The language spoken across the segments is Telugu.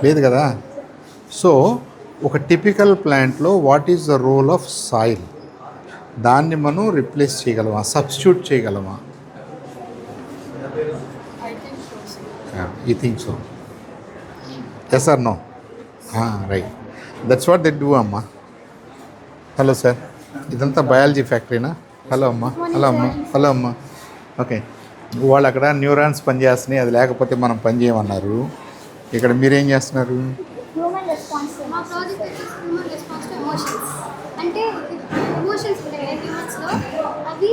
లేదు కదా. సో ఒక టిపికల్ ప్లాంట్లో what is the role of soil, దాన్ని మనం రిప్లేస్ చేయగలమా, సబ్స్టిట్యూట్ చేయగలమా? You think so? Yes or no? Right, that's what they do అమ్మా. హలో సార్, ఇదంతా బయాలజీ ఫ్యాక్టరీనా? హలో అమ్మా. హలో అమ్మా. హలో అమ్మా. ఓకే, వాళ్ళు అక్కడ న్యూరాన్స్ పనిచేస్తున్నాయి, అది లేకపోతే మనం పని చేయమన్నారు. ఇక్కడ మీరేం చేస్తున్నారు? Human response. మా ప్రాజెక్ట్ వచ్చేసి హ్యూమన్ రెస్పాన్స్ టు ఎమోషన్స్. అంటే ఎమోషన్స్ ఉంటాయి కదా హ్యూమన్స్లో, అవి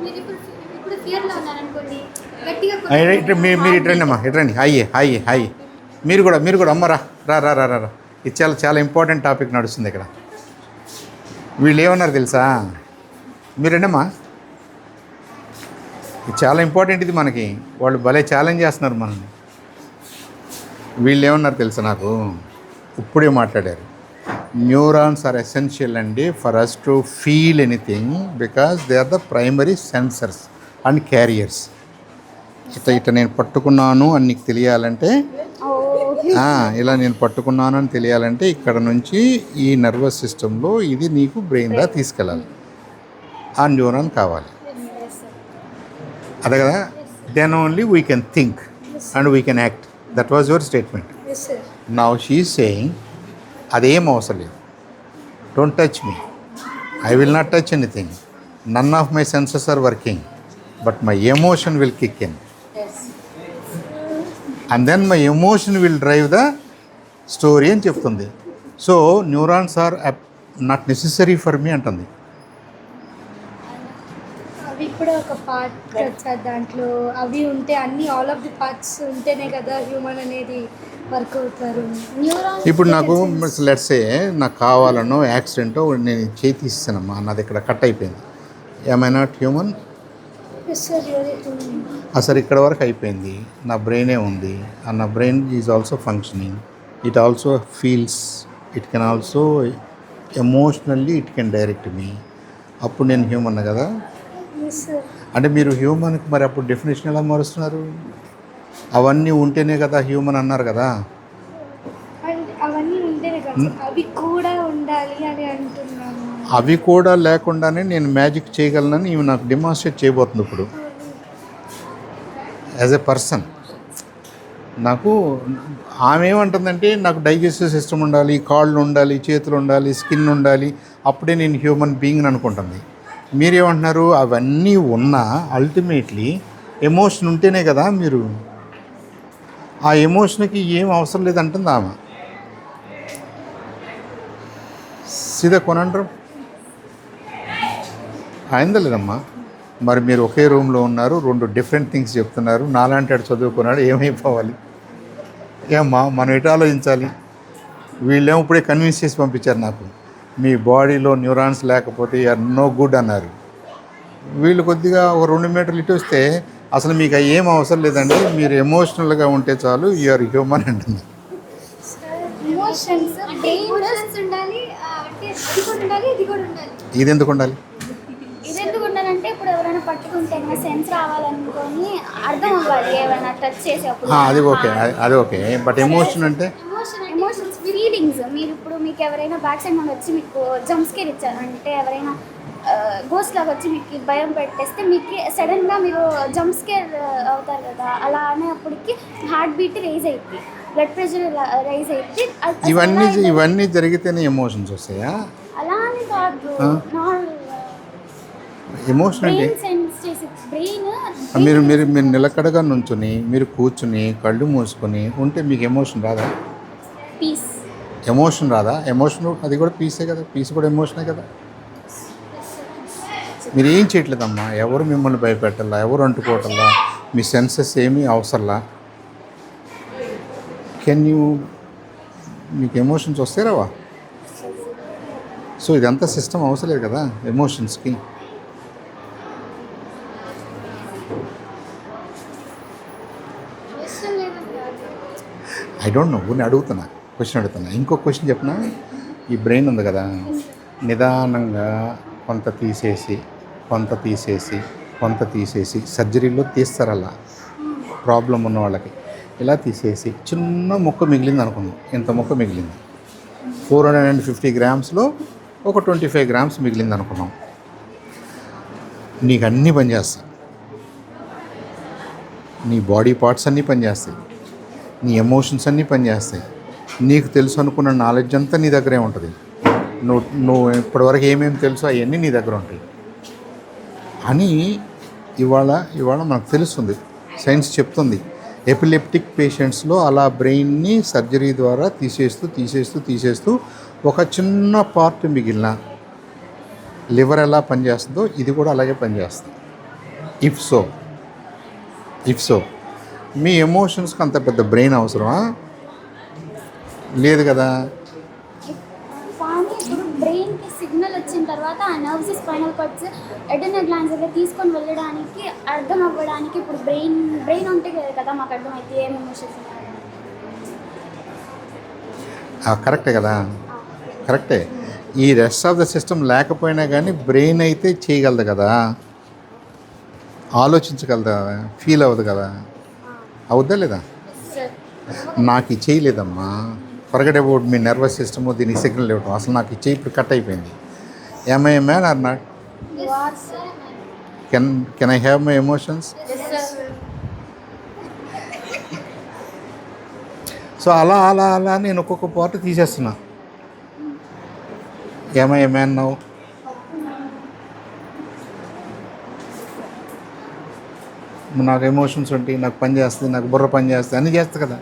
మీరు ఇప్పుడు ఫియర్లో ఉన్నారనుకోండి, గట్టిగా మీరు ఇట్రండి అమ్మా, ఇట్రండి. హాయ్ మీరు కూడా అమ్మ రా రా రా రా రా. ఇది చాలా ఇంపార్టెంట్ టాపిక్ నడుస్తుంది ఇక్కడ. వీళ్ళు ఏమన్నారు తెలుసా? మీరండమ్మా, ఇది చాలా ఇంపార్టెంట్. ఇది మనకి వాళ్ళు భలే ఛాలెంజ్ చేస్తున్నారు మనల్ని. వీళ్ళు ఏమన్నారు తెలుసా నాకు? ఇప్పుడే మాట్లాడారు. న్యూరాన్స్ ఆర్ ఎసెన్షియల్ అండి for us to feel anything because they are the primary sensors and carriers. ఇట్లా నేను పట్టుకున్నాను అని నీకు తెలియాలంటే, ఇలా నేను పట్టుకున్నాను అని తెలియాలంటే ఇక్కడ నుంచి ఈ నర్వస్ సిస్టంలో ఇది నీకు బ్రెయిన్ దా తీసుకెళ్ళాలి. ఆ న్యూరాన్ కావాలి, అదే కదా. Then only we can think and we can act. That was your statement. Now she is saying అదేం అవసరం లేదు, don't touch me, I will not touch anything, none of my senses are working, but my emotion will kick in and then my emotion will drive the story అని చెప్తుంది. So neurons are not necessary for me అంటుంది. అవి కూడా ఒక పార్ట్ కదా దాంట్లో. అవి ఉంటే అన్ని ఆల్ ఆఫ్ ది పార్ట్స్ ఉంటేనే కదా హ్యూమన్ అనేది వర్క్ అవుతారు. న్యూరాన్ ఇప్పుడు నాకు లెట్సే నాకు కావాలనో యాక్సిడెంటో నేను చేయి తీస్తానమ్మా, నాది ఇక్కడ కట్ అయిపోయింది. I not human? అసలు ఇక్కడ వరకు అయిపోయింది, నా బ్రెయినే ఉంది, నా brain is also functioning, it also feels, it can also emotionally it can direct me. అప్పుడు నేను హ్యూమన్ కదా. అంటే మీరు హ్యూమన్కి మరి అప్పుడు డెఫినేషన్ ఎలా మారుస్తున్నారు? అవన్నీ ఉంటేనే కదా హ్యూమన్ అన్నారు కదా. అవన్నీ ఉంటేనే కదా అవి కూడా ఉండాలి అని అంటున్నాను. అవి కూడా లేకుండానే నేను మ్యాజిక్ చేయగలనని ఇవి నాకు డెమాన్స్ట్రేట్ చేయబోతుంది ఇప్పుడు. యాజ్ ఎ పర్సన్ నాకు ఆమె ఏమంటుందంటే నాకు డైజెస్టివ్ సిస్టమ్ ఉండాలి, కాళ్ళు ఉండాలి, చేతులు ఉండాలి, స్కిన్ ఉండాలి, అప్పుడే నేను హ్యూమన్ బీయింగ్ అనుకుంటుంది. మీరేమంటున్నారు? అవన్నీ ఉన్నా అల్టిమేట్లీ ఎమోషన్ ఉంటేనే కదా మీరు. ఆ ఎమోషన్కి ఏం అవసరం లేదంటుంది ఆమె. సీదా కొనంటారు అయిందా లేదమ్మా? మరి మీరు ఒకే రూమ్లో ఉన్నారు, రెండు డిఫరెంట్ థింగ్స్ చెప్తున్నారు. నాలాంటి వాడు చదువుకున్నాడు, ఏమైపోవాలి? ఏమ్మా మనం ఎటు ఆలోచించాలి? వీళ్ళేమో ఇప్పుడే కన్విన్స్ చేసి పంపించారు నాకు, మీ బాడీలో న్యూరాన్స్ లేకపోతే ఆర్ నో గుడ్ అన్నారు. వీళ్ళు కొద్దిగా ఒక 2 మీటర్లు ఇటు వస్తే అసలు మీకు ఏం అవసరం లేదండి, మీరు ఎమోషనల్గా ఉంటే చాలు, యూఆర్ హ్యూమన్ అంటుంది. ఇది ఎందుకు ఉండాలి? అంటే ఇప్పుడు ఎవరైనా పట్టుకుంటే సెన్స్ రావాలనుకొని అర్థం అవ్వాలి, ఏమైనా టచ్ చేసేప్పుడు. అది ఓకే, బట్ ఎమోషన్ అంటే ఎమోషన్స్ ఫీలింగ్స్. మీరు ఇప్పుడు మీకు ఎవరైనా బ్యాక్ సైడ్ నుండి వచ్చి మీకు జంప్ స్కేర్ ఇచ్చారు అంటే, ఎవరైనా గోస్ట్ లాగా వచ్చి మీకు భయం పెట్టేస్తే మీకు సడన్గా మీరు జంప్ స్కేర్ అవుతారు కదా. అలా అనేప్పటికి హార్ట్ బీట్ రైజ్ అవుతుంది, బ్లడ్ ప్రెషర్ రైజ్ అవుతుంది. ఇవన్నీ జరిగితేనే ఎమోషన్స్ వస్తాయా? అలా అని కాదు, ఎమోషన్ అంటే మీరు మీరు మీరు నిలకడగా నుంచుని మీరు కూర్చుని కళ్ళు మూసుకొని ఉంటే మీకు ఎమోషన్ రాదా? పీస్ ఎమోషన్ రాదా? ఎమోషన్ అది కూడా పీసే కదా, పీస్ కూడా ఎమోషనే కదా. మీరు ఏం చేయట్లేదమ్మా, ఎవరు మిమ్మల్ని భయపెట్టాలా, ఎవరు అంటుకోవటంలా, మీ సెన్సెస్ ఏమీ అవసరంలా. మీకు ఎమోషన్స్ వస్తే రావా? సో ఇదంతా సిస్టమ్ అవసరం లేదు కదా ఎమోషన్స్కి. ఐ డోంట్ నో, నేను క్వశ్చన్ అడుగుతున్నా. ఇంకో క్వశ్చన్ చెప్పిన, ఈ బ్రెయిన్ ఉంది కదా, నిదానంగా కొంత తీసేసి సర్జరీలో తీస్తారు అలా ప్రాబ్లం ఉన్న వాళ్ళకి. ఇలా తీసేసి చిన్న ముక్క మిగిలింది అనుకుందాం, ఇంత ముక్క మిగిలింది. 450 గ్రామ్స్లో ఒక 25 గ్రామ్స్ మిగిలింది అనుకున్నాం. నీకు అన్నీ పనిచేస్తాయి, నీ బాడీ పార్ట్స్ అన్నీ పనిచేస్తాయి, నీ ఎమోషన్స్ అన్నీ పనిచేస్తాయి, నీకు తెలుసు అనుకున్న నాలెడ్జ్ అంతా నీ దగ్గరే ఉంటుంది. నువ్వు ఇప్పటివరకు ఏమేమి తెలుసో అవన్నీ నీ దగ్గర ఉంటాయి అని ఇవాళ మనకు తెలుస్తుంది. సైన్స్ చెప్తుంది ఎపిలెప్టిక్ పేషెంట్స్లో అలా బ్రెయిన్ని సర్జరీ ద్వారా తీసేస్తూ ఒక చిన్న పార్ట్ మిగిలిన లివర్ ఎలా పనిచేస్తుందో ఇది కూడా అలాగే పనిచేస్తుంది. ఇఫ్ సో మీ ఎమోషన్స్కి అంత పెద్ద బ్రెయిన్ అవసరమా? లేదు కదా. కానీ ఇప్పుడు బ్రెయిన్కి సిగ్నల్ వచ్చిన తర్వాత ఆ నర్వ్స్ స్పైనల్ కార్డ్స్ ఎడెనల్ గ్లాండ్స్ దగ్గర తీసుకొని వెళ్ళడానికి అర్థం అవ్వడానికి ఇప్పుడు బ్రెయిన్ ఉంటే కదా మాకు అర్థమైతే ఏం ఎమోషన్స్ కరెక్టే కదా, కరెక్టే. ఈ రెస్ట్ ఆఫ్ ద సిస్టమ్ లేకపోయినా కానీ బ్రెయిన్ అయితే చేయగలదు కదా, ఆలోచించగలదా, ఫీల్ అవ్వదు కదా, అవుద్దా లేదా? నాకు ఈ చేయలేదమ్మా, ఫర్గెట్ అబౌట్ మీ నర్వస్ సిస్టము, దీనికి సిగ్నల్ ఇవ్వటం. అసలు నాకు ఈ చేయి ఇప్పుడు కట్ అయిపోయింది. am I a man or not? Can I have my emotions? So అలా నేను ఒక్కొక్క పార్ట్ తీసేస్తున్నా. am I a man now? నాకు ఎమోషన్స్ ఉంటాయి, నాకు పని చేస్తుంది, నాకు బుర్ర పని చేస్తుంది, అన్నీ చేస్తా కదా,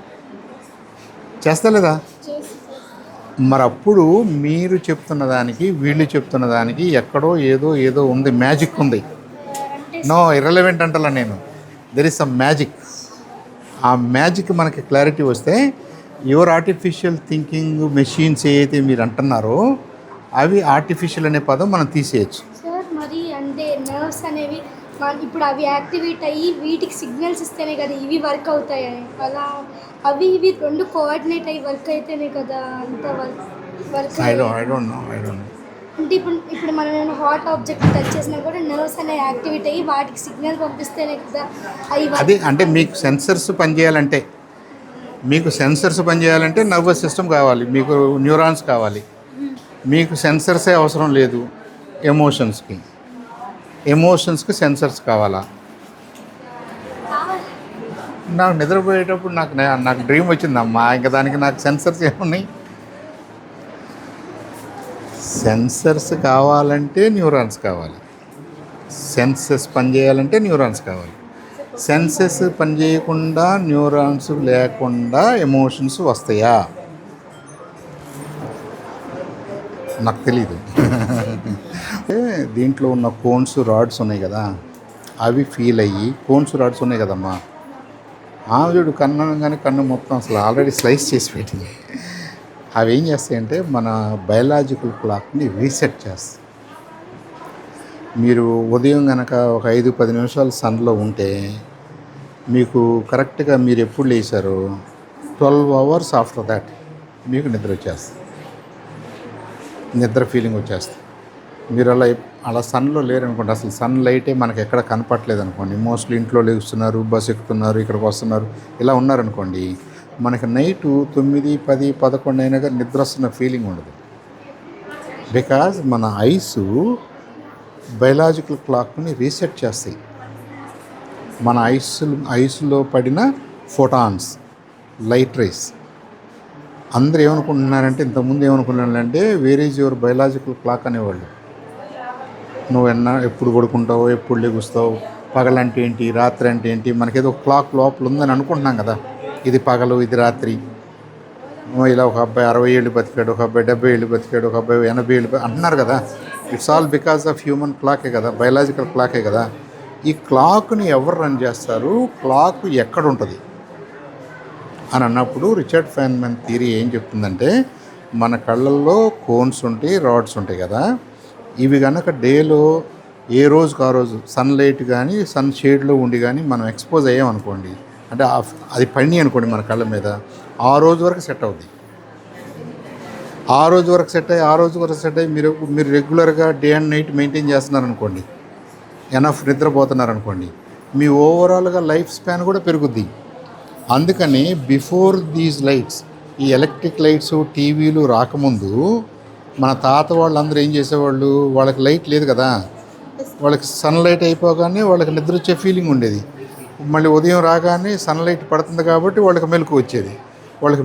చేస్తా లేదా? మరి అప్పుడు మీరు చెప్తున్న దానికి వీళ్ళు చెప్తున్న దానికి ఎక్కడో ఏదో ఉంది, మ్యాజిక్ ఉంది. నో ఇర్రెలవెంట్ అంటలా నేను, దెర్ ఇస్ సమ్ మ్యాజిక్. ఆ మ్యాజిక్ మనకి క్లారిటీ వస్తే యువర్ ఆర్టిఫిషియల్ థింకింగ్ మెషిన్స్ ఏవైతే మీరు అంటున్నారో అవి ఆర్టిఫిషియల్ అనే పదం మనం తీసేయచ్చు. సార్ మరి అంటే నర్వ్స్ అనేవి ఇప్పుడు అవి యాక్టివేట్ అయ్యి వీటికి సిగ్నల్స్ ఇస్తేనే కదా ఇవి వర్క్ అవుతాయి. అలా ఇవి రెండు కోఆర్డినేట్ అయ్యి వర్క్ అయితేనే కదా అంత వర్క్. I don't know. అంటే ఇప్పుడు మనం హాట్ ఆబ్జెక్ట్ టచ్ చేసినా కూడా నర్వ్స్ అనేవి యాక్టివేట్ అయ్యి వాటికి సిగ్నల్ పంపిస్తేనే కదా అవి. అది అంటే మీకు సెన్సర్స్ పనిచేయాలంటే నర్వస్ సిస్టమ్ కావాలి, మీకు న్యూరాన్స్ కావాలి. మీకు సెన్సర్సే అవసరం లేదు ఎమోషన్స్కి సెన్సర్స్ కావాలా? నాకు నిద్రపోయేటప్పుడు నాకు డ్రీమ్ వచ్చిందమ్మా, ఇంకా దానికి నాకు సెన్సర్స్ ఏమున్నాయి? సెన్సర్స్ కావాలంటే న్యూరాన్స్ కావాలి, సెన్సెస్ పనిచేయాలంటే న్యూరాన్స్ కావాలి. సెన్సెస్ పనిచేయకుండా న్యూరాన్స్ లేకుండా ఎమోషన్స్ వస్తాయా? నాకు తెలీదు. దీంట్లో ఉన్న కోన్స్ రాడ్స్ ఉన్నాయి కదా, అవి ఫీల్ అయ్యి కోన్స్ రాడ్స్ ఉన్నాయి కదమ్మా, ఆవిడ కన్ను మొత్తం అసలు ఆల్రెడీ స్లైస్ చేసి పెట్టింది. అవి ఏం చేస్తాయంటే మన బయలాజికల్ క్లాక్ని రీసెట్ చేస్తాయి. మీరు ఉదయం కనుక ఒక 5-10 నిమిషాలు సన్లో ఉంటే మీకు కరెక్ట్గా మీరు ఎప్పుడు లేచారో 12 hours ఆఫ్టర్ దాట్ మీకు నిద్ర వచ్చేస్తుంది, నిద్ర ఫీలింగ్ వచ్చేస్తుంది. మీరు అలా సన్లో లేరనుకోండి, అసలు సన్ లైటే మనకి ఎక్కడ కనపట్లేదు అనుకోండి, మోస్ట్లీ ఇంట్లో లేస్తున్నారు, బస్ ఎక్కుతున్నారు, ఇక్కడికి వస్తున్నారు, ఇలా ఉన్నారనుకోండి, మనకి నైటు 9, 10, 11 అయినా కానీ నిద్ర వస్తున్న ఫీలింగ్ ఉండదు. బికాజ్ మన బయలాజికల్ క్లాక్ని రీసెట్ చేస్తాయి. మన ఐస్లో పడిన ఫోటాన్స్, లైట్ రేస్. అందరూ ఏమనుకుంటున్నారంటే, ఇంతకుముందు ఏమనుకున్నారంటే where is your biological clock అనేవాళ్ళు. నువ్వు ఎప్పుడు పడుకుంటావు, ఎప్పుడు లెగుస్తావు, పగలంటే ఏంటి, రాత్రి అంటే ఏంటి, మనకేదో క్లాక్ లోపల ఉందని అనుకుంటున్నాం కదా. ఇది పగలు, ఇది రాత్రి. ఇలా ఒక అబ్బాయి 60 ఏళ్ళు బతికాడు, ఒక అబ్బాయి 70 ఏళ్ళు బతికాడు, ఒక అబ్బాయి 80 ఏళ్ళు అంటున్నారు కదా. It's all because of human క్లాకే కదా, బయలాజికల్ క్లాకే కదా. ఈ క్లాక్ని ఎవరు రన్ చేస్తారు, క్లాక్ ఎక్కడ ఉంటుంది అని అన్నప్పుడు రిచర్డ్ ఫెన్మన్ థియరీ ఏం చెప్తుందంటే, మన కళ్ళల్లో కోన్స్ ఉంటాయి, రాడ్స్ ఉంటాయి కదా. ఇవి కనుక డేలో ఏ రోజుకు ఆ రోజు సన్లైట్ కానీ సన్ షేడ్లో ఉండి కానీ మనం ఎక్స్పోజ్ అయ్యామనుకోండి, అంటే అది పడినాయి అనుకోండి మన కళ్ళ మీద, ఆ రోజు వరకు సెట్ అవుద్ది. ఆ రోజు వరకు సెట్ అయ్యి మీరు రెగ్యులర్గా డే అండ్ నైట్ మెయింటైన్ చేస్తున్నారనుకోండి, ఎనఫ్ నిద్రపోతున్నారనుకోండి, మీ ఓవరాల్గా లైఫ్ స్పాన్ కూడా పెరుగుద్ది. అందుకని బిఫోర్ దీస్ లైట్స్, ఈ ఎలక్ట్రిక్ లైట్స్ టీవీలు రాకముందు మన తాత వాళ్ళందరూ ఏం చేసేవాళ్ళు, వాళ్ళకి లైట్ లేదు కదా, వాళ్ళకి సన్లైట్ అయిపోగానే వాళ్ళకి నిద్ర వచ్చే ఫీలింగ్ ఉండేది. మళ్ళీ ఉదయం రాగానే సన్లైట్ పడుతుంది కాబట్టి వాళ్ళకి మెలకు వచ్చేది, వాళ్ళకి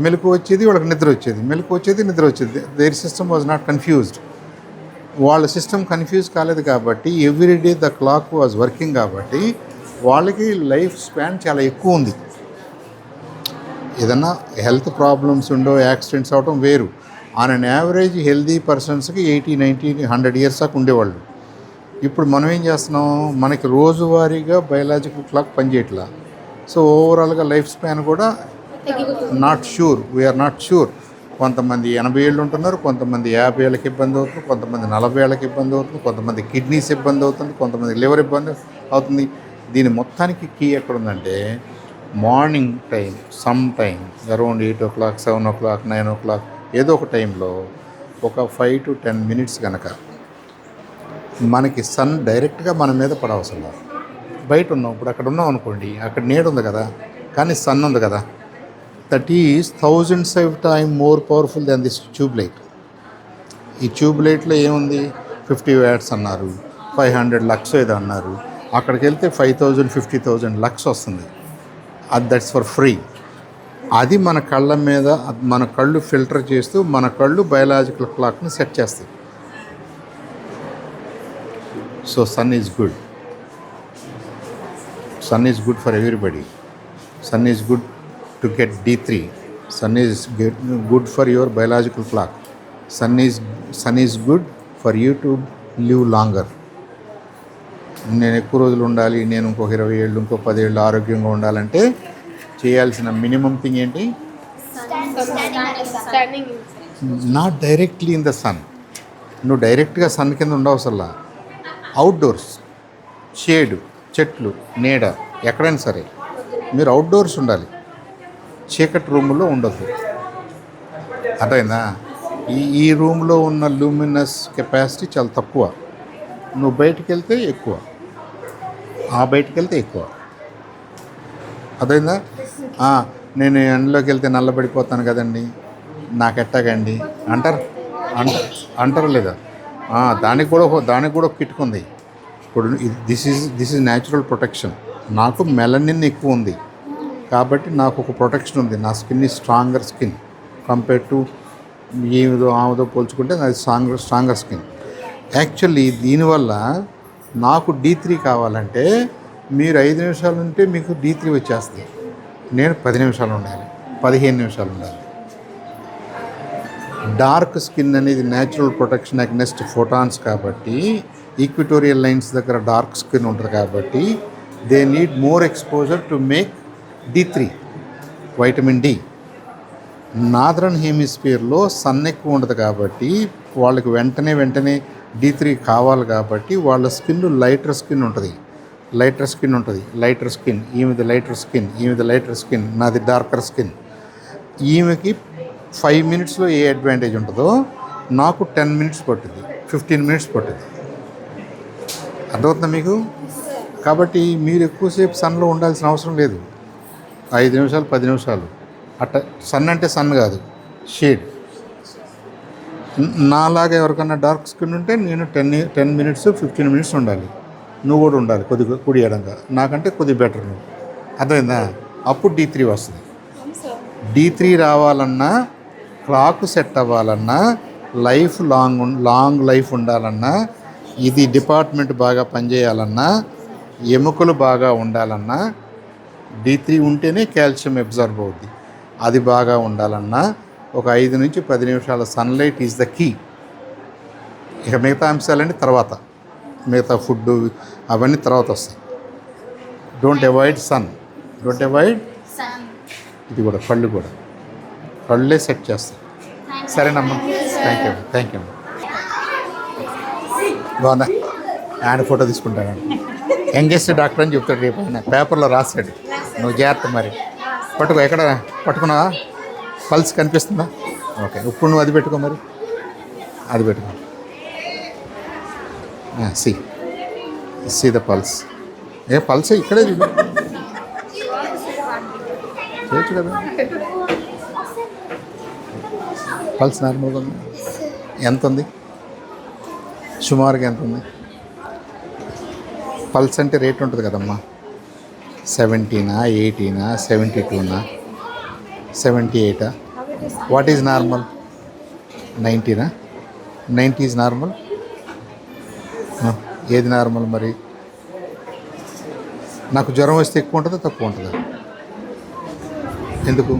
నిద్ర వచ్చేది, నిద్ర వచ్చేది. Their system was not confused. వాళ్ళ సిస్టమ్ కన్ఫ్యూజ్ కాలేదు కాబట్టి everyday the clock was working కాబట్టి వాళ్ళకి లైఫ్ స్పాన్ చాలా ఎక్కువ ఉంది. ఏదన్నా హెల్త్ ప్రాబ్లమ్స్ ఉండో యాక్సిడెంట్స్ అవడం వేరు. ఆన్ అన్ యావరేజ్ హెల్దీ పర్సన్స్కి 80, 90, 100 ఇయర్స్ దాకా ఉండేవాళ్ళు. ఇప్పుడు మనం ఏం చేస్తున్నాం, మనకి రోజువారీగా బయలాజికల్ క్లాక్ పనిచేయట్లా. సో ఓవరాల్గా లైఫ్ స్పాన్ కూడా వీఆర్ నాట్ షూర్. కొంతమంది 80 ఏళ్ళు ఉంటున్నారు, కొంతమంది 50 ఏళ్ళకి ఇబ్బంది అవుతుంది, కొంతమంది 40 ఏళ్ళకి ఇబ్బంది అవుతుంది, కొంతమంది కిడ్నీస్ ఇబ్బంది అవుతుంది, కొంతమంది లివర్ ఇబ్బంది అవుతుంది. దీని మొత్తానికి కీ ఎక్కడుందంటే morning time, some time around 8 o'clock, 7 o'clock, 9 o'clock ఏదో ఒక టైంలో ఒక 5 to 10 minutes కనుక మనకి సన్ డైరెక్ట్గా మన మీద పడవసరం లేదు. బయట ఉన్నాం, ఇప్పుడు అక్కడ ఉన్నాం అనుకోండి, అక్కడ నీడ ఉంది కదా, కానీ సన్ ఉంది కదా, that is 1000s of time more powerful than this tube light. ఈ ట్యూబ్ లైట్లో ఏముంది, 50 watts అన్నారు, 500 lux ఏదో అన్నారు. అక్కడికి వెళ్తే 5,000, 50,000 lux వస్తుంది. అది దట్స్ ఫర్ ఫ్రీ. అది మన కళ్ళ మీద, మన కళ్ళు ఫిల్టర్ చేస్తూ మన కళ్ళు బయలాజికల్ క్లాక్ని సెట్ చేస్తాయి. So sun is good. Sun is good for everybody. Sun is good to get D3. Sun is good for your biological clock. Sun is good for you to live longer. నేను ఎక్కువ రోజులు ఉండాలి, నేను ఇంకొక 20 ఏళ్ళు, ఇంకో 10 ఏళ్ళు ఆరోగ్యంగా ఉండాలంటే చేయాల్సిన మినిమం థింగ్ ఏంటి, not directly in the sun. నువ్వు డైరెక్ట్గా సన్ కింద ఉండవసల్లా, అవుట్డోర్స్, షేడ్, చెట్లు, నీడ, ఎక్కడైనా సరే మీరు అవుట్డోర్స్ ఉండాలి. చీకటి రూములో ఉండొద్దు. అర్థమైందా? ఈ రూమ్లో ఉన్న లూమినస్ కెపాసిటీ చాలా తక్కువ. నువ్వు బయటికి వెళ్తే ఎక్కువ, బయటికి వెళ్తే ఎక్కువ. అదైందా? నేను ఎండలోకి వెళ్తే నల్లబడిపోతాను కదండి, నాకెట్టాగండి అంటారు లేదా? దానికి కూడా కిట్టుకుంది. ఇప్పుడు దిస్ ఈజ్ న్యాచురల్ ప్రొటెక్షన్. నాకు మెలనిన్ ఎక్కువ ఉంది కాబట్టి నాకు ఒక ప్రొటెక్షన్ ఉంది. నా skin is stronger skin compare to ఆమెతో పోల్చుకుంటే నాది స్ట్రాంగర్ స్కిన్. యాక్చువల్లీ దీనివల్ల నాకు D3 కావాలంటే మీరు 5 నిమిషాలు ఉంటే మీకు D3 వచ్చేస్తుంది. నేను 10 నిమిషాలు ఉండాలి, 15 నిమిషాలు ఉండాలి. డార్క్ స్కిన్ అనేది న్యాచురల్ ప్రొటెక్షన్ అగెన్స్ట్ ఫోటాన్స్ కాబట్టి, ఈక్విటోరియల్ లైన్స్ దగ్గర డార్క్ స్కిన్ ఉంటుంది కాబట్టి they need more exposure to make D3, vitamin D. Northern హెమిస్ఫియర్లో సన్ ఎక్కువ ఉండదు కాబట్టి వాళ్ళకి వెంటనే D3 కావాలి కాబట్టి వాళ్ళ స్కిన్ లైటర్ స్కిన్ ఉంటుంది. ఈమెది లైటర్ స్కిన్, నాది డార్కర్ స్కిన్. ఈమెకి 5 minutesలో ఏ అడ్వాంటేజ్ ఉంటుందో నాకు 10 minutes పట్టుద్ది, 15 minutes పట్టుద్ది. అర్థమవుతుందా మీకు? కాబట్టి మీరు ఎక్కువసేపు సన్లో ఉండాల్సిన అవసరం లేదు. 5 నిమిషాలు, 10 నిమిషాలు అట్ట. సన్ అంటే సన్ కాదు, షేడ్. నాలాగా ఎవరికన్నా డార్క్ స్కిన్ ఉంటే నేను 10 minutes, 15 minutes ఉండాలి. నువ్వు కూడా ఉండాలి కొద్దిగా కుడి ఎడంగా, నాకంటే కొద్దిగా బెటర్ నువ్వు. అర్థమైందా? అప్పుడు D3 వస్తుంది. D3 రావాలన్నా, క్లాక్ సెట్ అవ్వాలన్నా, లాంగ్ లైఫ్ ఉండాలన్నా, ఇది డిపార్ట్మెంట్ బాగా పనిచేయాలన్నా, ఎముకలు బాగా ఉండాలన్నా D3 ఉంటేనే కాల్షియం అబ్జర్వ్ అవుద్ది. అది బాగా ఉండాలన్నా ఒక 5 నుంచి 10 నిమిషాల సన్లైట్ ఈజ్ ద కీ. ఇక మిగతా అంశాలన్నీ తర్వాత, మిగతా ఫుడ్ అవన్నీ తర్వాత వస్తాయి. Don't avoid sun. ఇది కూడా కళ్ళే సెట్ చేస్తాయి. సరేనమ్మా, థ్యాంక్ యూ. బాగుందా? ఆయన ఫోటో తీసుకుంటానండి. యంగెస్ట్ డాక్టర్ అని చెప్తాడు, రేపు ఆయన పేపర్లో రాశాడు. నువ్వు జాగ్రత్త మరి. ఎక్కడ పట్టుకున్నావా? పల్స్ కనిపిస్తుందా? ఓకే, ఇప్పుడు నువ్వు అది పెట్టుకో, మరి అది పెట్టుకో. See the pulse. పల్స్ ఇక్కడే చూడు. చూపించవచ్చు కదా. పల్స్ నార్మల్గా ఉంది. ఎంత ఉంది సుమారుగా ఎంత ఉంది? పల్స్ అంటే రేట్ ఉంటుంది కదమ్మా. 70నా 80నా 72నా 78? What is normal? 90నా? 90 ఈజ్ నార్మల్? ఏది నార్మల్ మరి? నాకు జ్వరం వస్తే ఎక్కువ ఉంటుందా తక్కువ ఉంటుందా? ఎందుకు?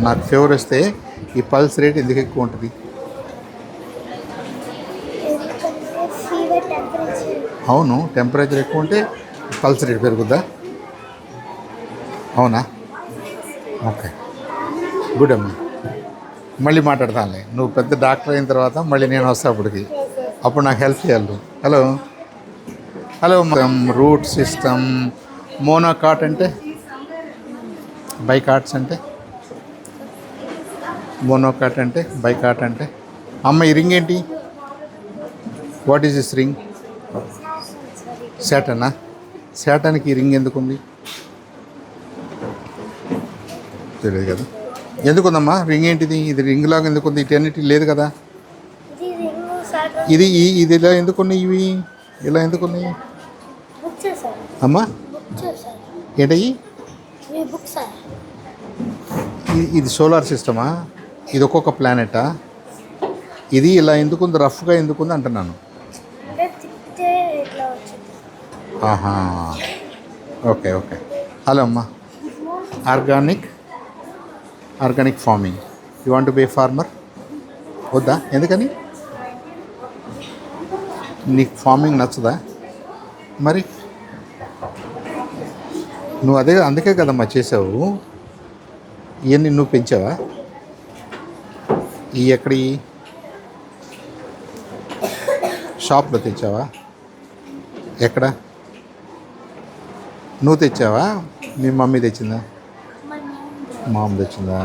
నాకు ఫీవర్ వస్తే ఈ పల్స్ రేట్ ఎందుకు ఎక్కువ ఉంటుంది? అవును, టెంపరేచర్ ఎక్కువ ఉంటే పల్స్ రేట్ పెరుగుద్దా? అవునా? ఓకే, గుడ్ అమ్మా. మళ్ళీ మాట్లాడతానులే. నువ్వు పెద్ద డాక్టర్ అయిన తర్వాత మళ్ళీ నేను వస్తా అప్పుడు నాకు హెల్ప్ చేయాలి. Hello hello. Root system monocot అంటే, బైకాట్స్ అంటే, మోనోకాట్ అంటే, బైకాట్ అంటే. అమ్మ ఈ రింగ్ ఏంటి? What is this ring? శాటనా? శాటానికి ఈ రింగ్ ఎందుకు ఉంది? తెలియదు కదా. ఎందుకుందమ్మా రింగ్ ఏంటిది? ఇది రింగ్ లాగా ఎందుకుంది? ఇటన్నిటి లేదు కదా. ఇది ఇది ఇలా ఎందుకున్నాయి? ఇవి ఇలా ఎందుకున్నాయి అమ్మా? ఏంటయ్యి? ఇది సోలార్ సిస్టమా? ఇది ఒక్కొక్క ప్లానెటా? ఇది ఇలా ఎందుకుంది, రఫ్గా ఎందుకుంది అంటున్నాను. ఆహా, ఓకే ఓకే. హలో అమ్మా. Organic farming. You want to be a farmer? వద్దా? ఎందుకని? నీకు ఫార్మింగ్ నచ్చదా? మరి నువ్వు అందుకే కదమ్మా చేసావు. ఇవన్నీ నువ్వు పెంచావా? ఈ ఎక్కడి షాప్లో తెచ్చావా? ఎక్కడ? నువ్వు తెచ్చావా? మీ మమ్మీ తెచ్చిందా? మా అమ్మ తెచ్చిందా?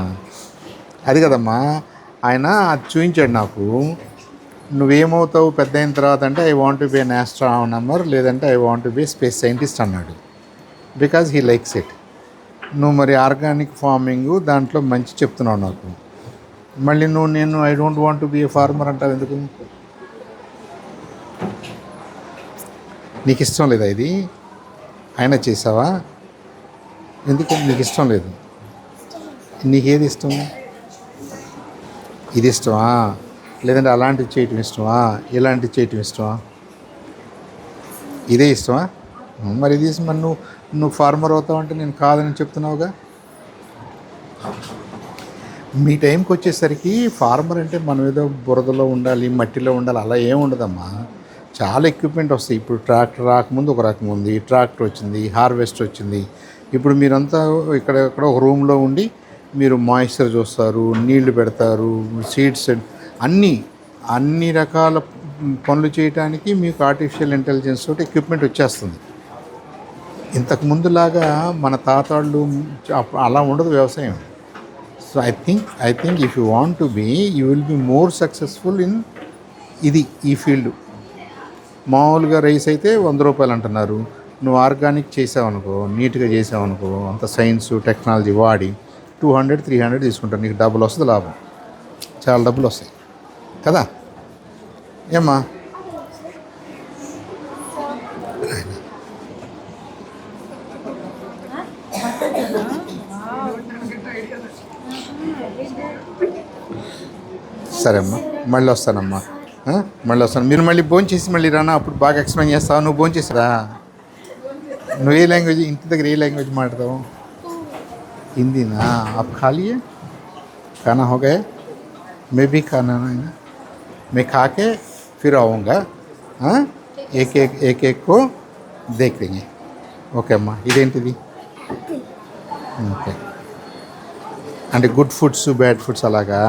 అది కదమ్మా, ఆయన అది చూపించాడు నాకు. నువ్వేమవుతావు పెద్ద అయిన తర్వాత అంటే I want to be an astronomer, లేదంటే I want to be space scientist అన్నాడు. Because he likes it. నువ్వు మరి ఆర్గానిక్ ఫార్మింగ్ దాంట్లో మంచి చెప్తున్నావు నాకు. మళ్ళీ నేను I don't want to be a farmer అంటావు ఎందుకు? నీకు ఇష్టం లేదా ఇది? అయినా చేసావా? ఎందుకు నీకు ఇష్టం లేదు? నీకేది ఇష్టం? ఇది ఇష్టమా, లేదంటే అలాంటివి చేయటం ఇష్టమా, ఇలాంటివి చేయటం ఇష్టమా? ఇదే ఇష్టమా? మరి ఇది మరి నువ్వు ఫార్మర్ అవుతావు అంటే నేను కాదని చెప్తున్నావుగా. మీ టైంకి వచ్చేసరికి ఫార్మర్ అంటే మనం ఏదో బురదలో ఉండాలి, మట్టిలో ఉండాలి, అలా ఏమి ఉండదమ్మా. చాలా ఎక్విప్మెంట్ వస్తాయి. ఇప్పుడు ట్రాక్టర్ రాకముందు ఒక రకం ఉంది, ట్రాక్టర్ వచ్చింది, హార్వెస్ట్ వచ్చింది. ఇప్పుడు మీరంతా ఇక్కడ ఒక రూమ్లో ఉండి మీరు మాయిశ్చర్ చూస్తారు, నీళ్లు పెడతారు, సీడ్స్, అన్ని రకాల పనులు చేయడానికి మీకు ఆర్టిఫిషియల్ ఇంటెలిజెన్స్ తోటి ఎక్విప్మెంట్ వచ్చేస్తుంది. ఇంతకు ముందులాగా మన తాతాళ్ళు అలా ఉండదు వ్యవసాయం. So I think if you want to be, you will be more successful in ఈ ఫీల్డ్. మామూలుగా రైస్ అయితే 100 రూపాయలు అంటున్నారు. నువ్వు ఆర్గానిక్ చేసావనుకో, నీట్గా చేసావనుకో, అంత సైన్స్ టెక్నాలజీ వాడి 200-300 తీసుకుంటారు. నీకు డబ్బులు వస్తుంది, లాభం, చాలా డబ్బులు వస్తాయి కదా. ఏమ్మా? సరే అమ్మా, మళ్ళీ వస్తానమ్మా. మళ్ళీ వస్తాను. మీరు మళ్ళీ భోజనం చేసి మళ్ళీ రానా, అప్పుడు బాగా ఎక్స్ప్లెయిన్ చేస్తావు. నువ్వు భోజనం చేసిరా? నువ్వు ఏ లాంగ్వేజ్, ఇంటి దగ్గర ఏ లాంగ్వేజ్ మాట్లాడతావు? हिंदीना? आप खा लिए? खाना हो गया? मैं भी खाना है ना, मैं खा के फिर आऊँगा. हाँ, एक को देख लेंगे. ఓకే అమ్మా. ఇదేంటిది? ఓకే, అంటే గుడ్ ఫుడ్స్ బ్యాడ్ ఫుడ్స్ అలాగా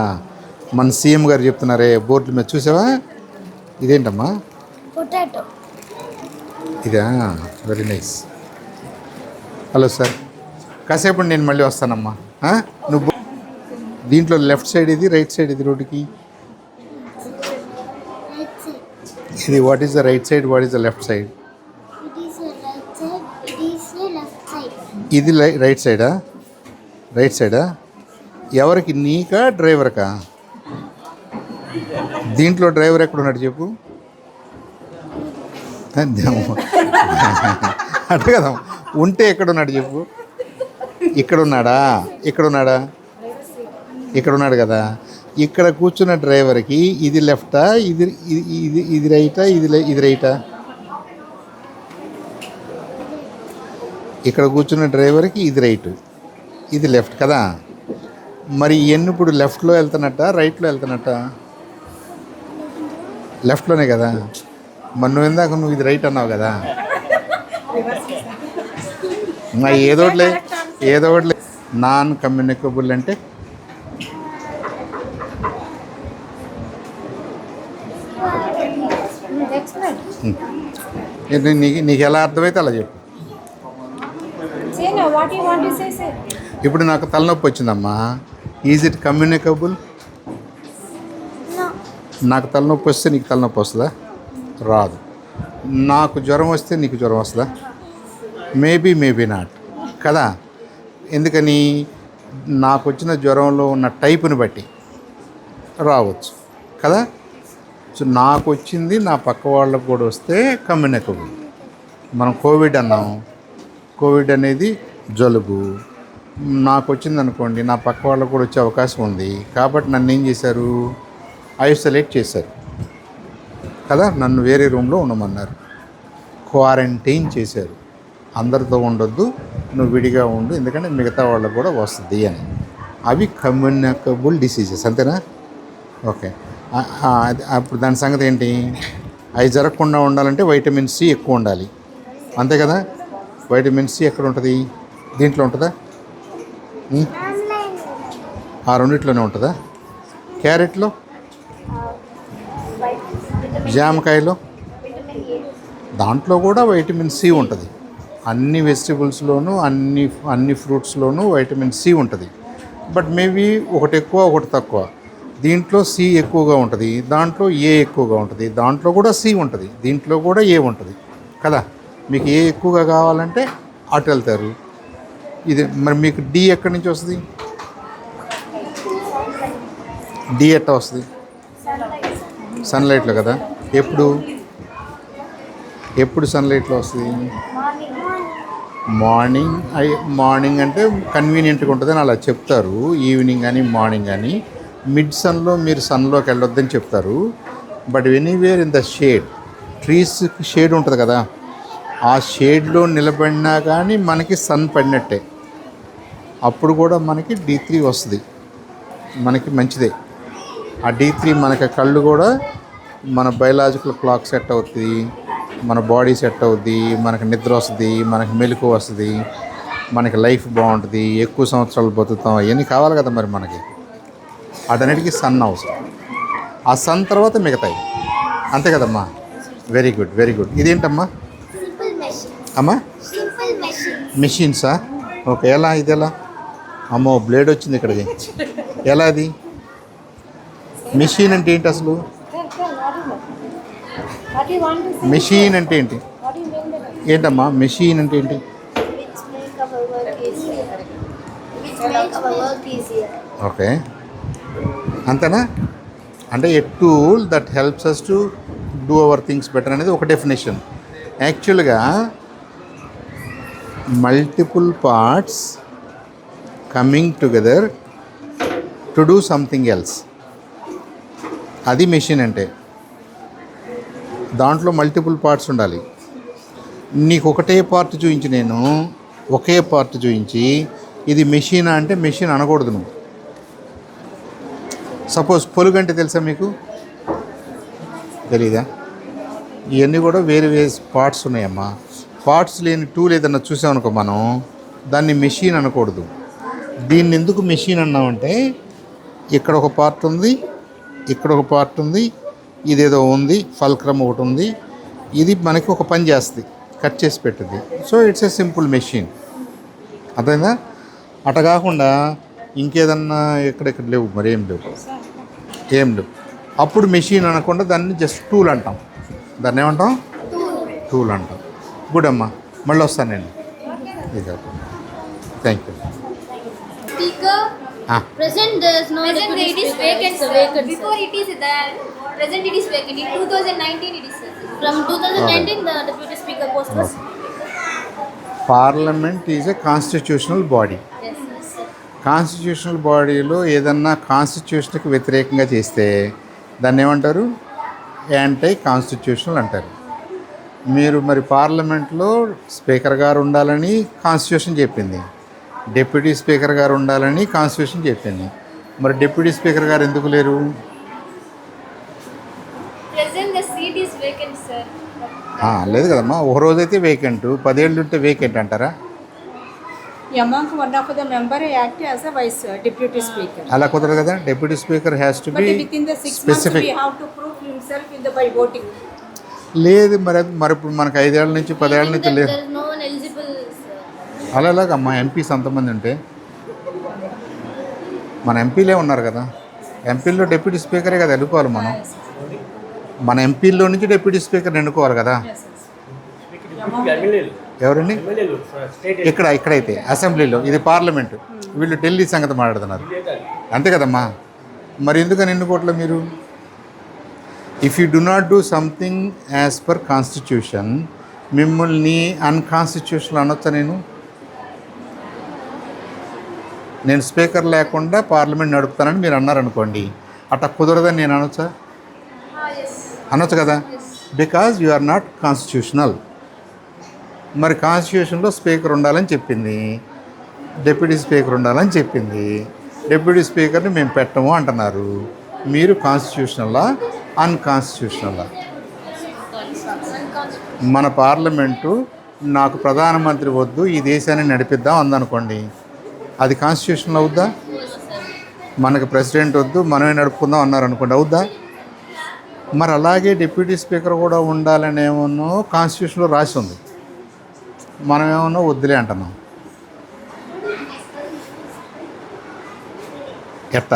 మన సీఎం గారు చెప్తున్నారే బోర్డుల మీద, చూసావా? ఇదేంటమ్మా? పొటాటో. ఇదా? Very nice. హలో సార్, కాసేపు నేను మళ్ళీ వస్తానమ్మా. నువ్వు దీంట్లో లెఫ్ట్ సైడ్ ఇది, రైట్ సైడ్ ఇది రోడ్డుకి. ఇది what is the right side, what is the left side? ఇది రైట్ సైడా? రైట్ సైడా? ఎవరికి, నీకా డ్రైవర్కా? దీంట్లో డ్రైవర్ ఎక్కడ ఉన్నాడు చెప్పు. అంటే కదా, ఉంటే ఎక్కడున్నాడు చెప్పు. ఇక్కడ ఉన్నాడా? ఇక్కడ ఉన్నాడా? ఇక్కడ ఉన్నాడు కదా. ఇక్కడ కూర్చున్న డ్రైవర్కి ఇది లెఫ్టా, ఇది ఇది ఇది రైటా, ఇది రైటా? ఇక్కడ కూర్చున్న డ్రైవర్కి ఇది రైట్, ఇది లెఫ్ట్ కదా. మరి ఇవన్నీ ఇప్పుడు లెఫ్ట్లో వెళ్తున్నట్ట, రైట్లో వెళ్తున్నట్ట? లెఫ్ట్లోనే కదా. మరి నువ్వు ఇందాక నువ్వు ఇది రైట్ అన్నావు కదా. ఏదో ఒకటి నాన్ కమ్యూనికబుల్ అంటే నీకు ఎలా అర్థమైతే అలా చెప్పు. ఇప్పుడు నాకు తలనొప్పి వచ్చిందమ్మా, ఈజ్ ఇట్ కమ్యూనికబుల్? నాకు తలనొప్పి వస్తే నీకు తలనొప్పి వస్తుందా? రాదు. నాకు జ్వరం వస్తే నీకు జ్వరం వస్తుందా? మేబీ నాట్ కదా. ఎందుకని? నాకు వచ్చిన జ్వరంలో ఉన్న టైపుని బట్టి రావచ్చు కదా. సో నాకు వచ్చింది నా పక్క వాళ్ళకు కూడా వస్తే కమ్యూనికబుల్. మనం కోవిడ్ అన్నాం, కోవిడ్ అనేది జలుబు. నాకు వచ్చింది అనుకోండి, నా పక్క వాళ్ళకు కూడా వచ్చే అవకాశం ఉంది. కాబట్టి నన్ను ఏం చేశారు? ఐసోలేట్ చేశారు కదా. నన్ను వేరే రూమ్లో ఉండమన్నారు, క్వారంటైన్ చేశారు. అందరితో ఉండొద్దు, నువ్వు విడిగా ఉండు, ఎందుకంటే మిగతా వాళ్ళకు కూడా వస్తుంది అని. అవి కమ్యూనికబుల్ డిసీజెస్, అంతేనా? ఓకే. అప్పుడు దాని సంగతి ఏంటి? అవి జరగకుండా ఉండాలంటే వైటమిన్ సి ఎక్కువ ఉండాలి, అంతే కదా. వైటమిన్ సి ఎక్కడ ఉంటుంది? దీంట్లో ఉంటుందా? ఆ రెండిట్లోనే ఉంటుందా? క్యారెట్లో, జామకాయలో, దాంట్లో కూడా వైటమిన్ సి ఉంటుంది. అన్ని వెజిటబుల్స్లోనూ అన్ని ఫ్రూట్స్లోనూ వైటమిన్ సి ఉంటుంది. బట్ మేబీ ఒకటి ఎక్కువ ఒకటి తక్కువ. దీంట్లో సి ఎక్కువగా ఉంటుంది, దాంట్లో ఏ ఎక్కువగా ఉంటుంది, దాంట్లో కూడా సి ఉంటుంది, దీంట్లో కూడా ఏ ఉంటుంది కదా. మీకు ఏ ఎక్కువగా కావాలంటే అటు వెళ్తారు. ఇది మరి మీకు డి ఎక్కడి నుంచి వస్తుంది? డి ఎట్టా వస్తుంది? సన్లైట్లో కదా. ఎప్పుడు సన్లైట్లో వస్తుంది? మార్నింగ్ అంటే కన్వీనియంట్గా ఉంటుందని అలా చెప్తారు. ఈవినింగ్ కానీ మార్నింగ్ కానీ. మిడ్ సన్లో మీరు సన్లోకి వెళ్ళొద్దని చెప్తారు. But anywhere in the shade, ట్రీస్కి షేడ్ ఉంటుంది కదా, ఆ షేడ్లో నిలబడినా కానీ మనకి సన్ పడినట్టే. అప్పుడు కూడా మనకి D3 వస్తుంది, మనకి మంచిదే. ఆ D3 మనకి కళ్ళు కూడా, మన బయలాజికల్ క్లాక్ సెట్ అవుతుంది, మన బాడీ సెట్ అవుద్ది, మనకి నిద్ర వస్తుంది, మనకి మెలకు వస్తుంది, మనకి లైఫ్ బాగుంటుంది, ఎక్కువ సంవత్సరాలు బతుకుతాం. అవన్నీ కావాలి కదా మరి మనకి. అటన్నిటికీ సన్ అవసరం. ఆ సన్ తర్వాత మిగతాయి, అంతే కదమ్మా. Very good, very good. ఇదేంటమ్మా అమ్మా? మెషిన్సా? ఓకే. ఎలా? ఇది ఎలా? అమ్మో, బ్లేడ్ వచ్చింది ఇక్కడికి. ఎలా అది? మెషిన్ అంటే ఏంటి అసలు? మెషిన్ అంటే ఏంటి? ఏంటమ్మా మెషిన్ అంటే ఏంటి? ఓకే, అంతేనా? అంటే a tool that helps us to do our things better అనేది ఒక డెఫినేషన్. యాక్చువల్గా multiple parts coming together to do something else, అది మెషిన్ అంటే. దాంట్లో మల్టిపుల్ పార్ట్స్ ఉండాలి. నీకు ఒకటే పార్ట్ చూపించి, నేను ఒకే పార్ట్ చూపించి ఇది మెషినా అంటే మెషిన్ అనకూడదు నువ్వు. సపోజ్ పొలుగు అంటే తెలుసా మీకు? తెలీదా? ఇవన్నీ కూడా వేరే వేరే పార్ట్స్ ఉన్నాయమ్మా. పార్ట్స్ లేని టూల్ ఏదన్నా చూసామనుకో మనం, దాన్ని మెషిన్ అనకూడదు. దీన్ని ఎందుకు మెషిన్ అన్నామంటే, ఇక్కడ ఒక పార్ట్ ఉంది, ఇక్కడ ఒక పార్ట్ ఉంది, ఇదేదో ఉంది, ఫల్క్రమ్ ఒకటి ఉంది, ఇది మనకి ఒక పని చేస్తుంది, కట్ చేసి పెట్టింది. So it's a simple machine, అర్థమైందా? అట కాకుండా ఇంకేదన్నా ఎక్కడెక్కడ లేవు, మరి ఏం లేవు. అప్పుడు మెషిన్ అనకుండా దాన్ని జస్ట్ టూల్ అంటాం. దాన్ని ఏమంటాం? టూల్ అంటాం. గుడ్ అమ్మా, మళ్ళీ వస్తాను నేను. ఇది thank you. Speaker. Present there is no Present deputy it is speaker. vacant, It's sir. vacant, sir. Before it is there. Present it is vacant. In 2019 it is, sir. From 2019 the deputy speaker post was. Parliament is a constitutional body. Yes, sir. Constitutional బాడీలో ఏదన్నా కాన్స్టిట్యూషన్కి వ్యతిరేకంగా చేస్తే దాన్ని ఏమంటారు? యాంటీ కాన్స్టిట్యూషనల్ అంటారు. మీరు మరి పార్లమెంట్లో స్పీకర్ గారు ఉండాలని కాన్స్టిట్యూషన్ చెప్పింది, డిప్యూటీ స్పీకర్ గారు ఉండాలని కాన్స్టిట్యూషన్ చెప్పింది. మరి డిప్యూటీ స్పీకర్ గారు ఎందుకు లేరు? Present the seat is vacant, sir. లేదు కదమ్మా, ఒక రోజైతే వేకెంట్, 10 ఏళ్ళు ఉంటే వేకెంట్ అంటారా? Among one of the member act as a vice deputy speaker. అలా కుదరదు కదా. Deputy speaker has to But be within the 6 months specific. we have to prove himself in the by voting. లేదు మరి ఇప్పుడు మనకు 5 ఏళ్ళ నుంచి 10 ఏళ్ళ నుంచి లేదు. There is no one eligible, sir. అలాగమ్మా ఎంపీస్ అంతమంది ఉంటే మన ఎంపీలే ఉన్నారు కదా. ఎంపీల్లో డిప్యూటీ స్పీకరే కదా ఎన్నుకోవాలి మనం. మన ఎంపీల్లో నుంచి డిప్యూటీ స్పీకర్ని ఎన్నుకోవాలి కదా. ఎవరండి? ఇక్కడైతే అసెంబ్లీలో, ఇది పార్లమెంటు, వీళ్ళు ఢిల్లీ సంగతి మాట్లాడుతున్నారు అంతే కదమ్మా. మరి ఎందుకని ఎన్నుకోవట్లే మీరు? If you do not do something as per constitution, మిమ్మల్ని అన్కాన్స్టిట్యూషనల్ అనొచ్చా? నేను స్పీకర్ లేకుండా పార్లమెంట్ నడుపుతానని మీరు అన్నారనుకోండి, అట్లా కుదరదని నేను అనొచ్చా? అనొచ్చు కదా. Because you are not constitutional. మరి కాన్స్టిట్యూషన్లో స్పీకర్ ఉండాలని చెప్పింది, డిప్యూటీ స్పీకర్ ఉండాలని చెప్పింది. డిప్యూటీ స్పీకర్ని మేము పెట్టము అంటున్నారు. మీరు కాన్స్టిట్యూషనల్లా అన్కాన్స్టిట్యూషనల్లా? మన పార్లమెంటు నాకు ప్రధానమంత్రి వద్దు, ఈ దేశాన్ని నడిపిద్దాం అందనుకోండి, అది కాన్స్టిట్యూషన్లో అవుద్దా? మనకు ప్రెసిడెంట్ వద్దు, మనమే నడుపుకుందాం అన్నారు అనుకోండి, అవుద్దా? మరి అలాగే డిప్యూటీ స్పీకర్ కూడా ఉండాలనేమో కాన్స్టిట్యూషన్లో రాసి ఉంది, మనమేమో వద్దులే అంటున్నాం. ఎట్ట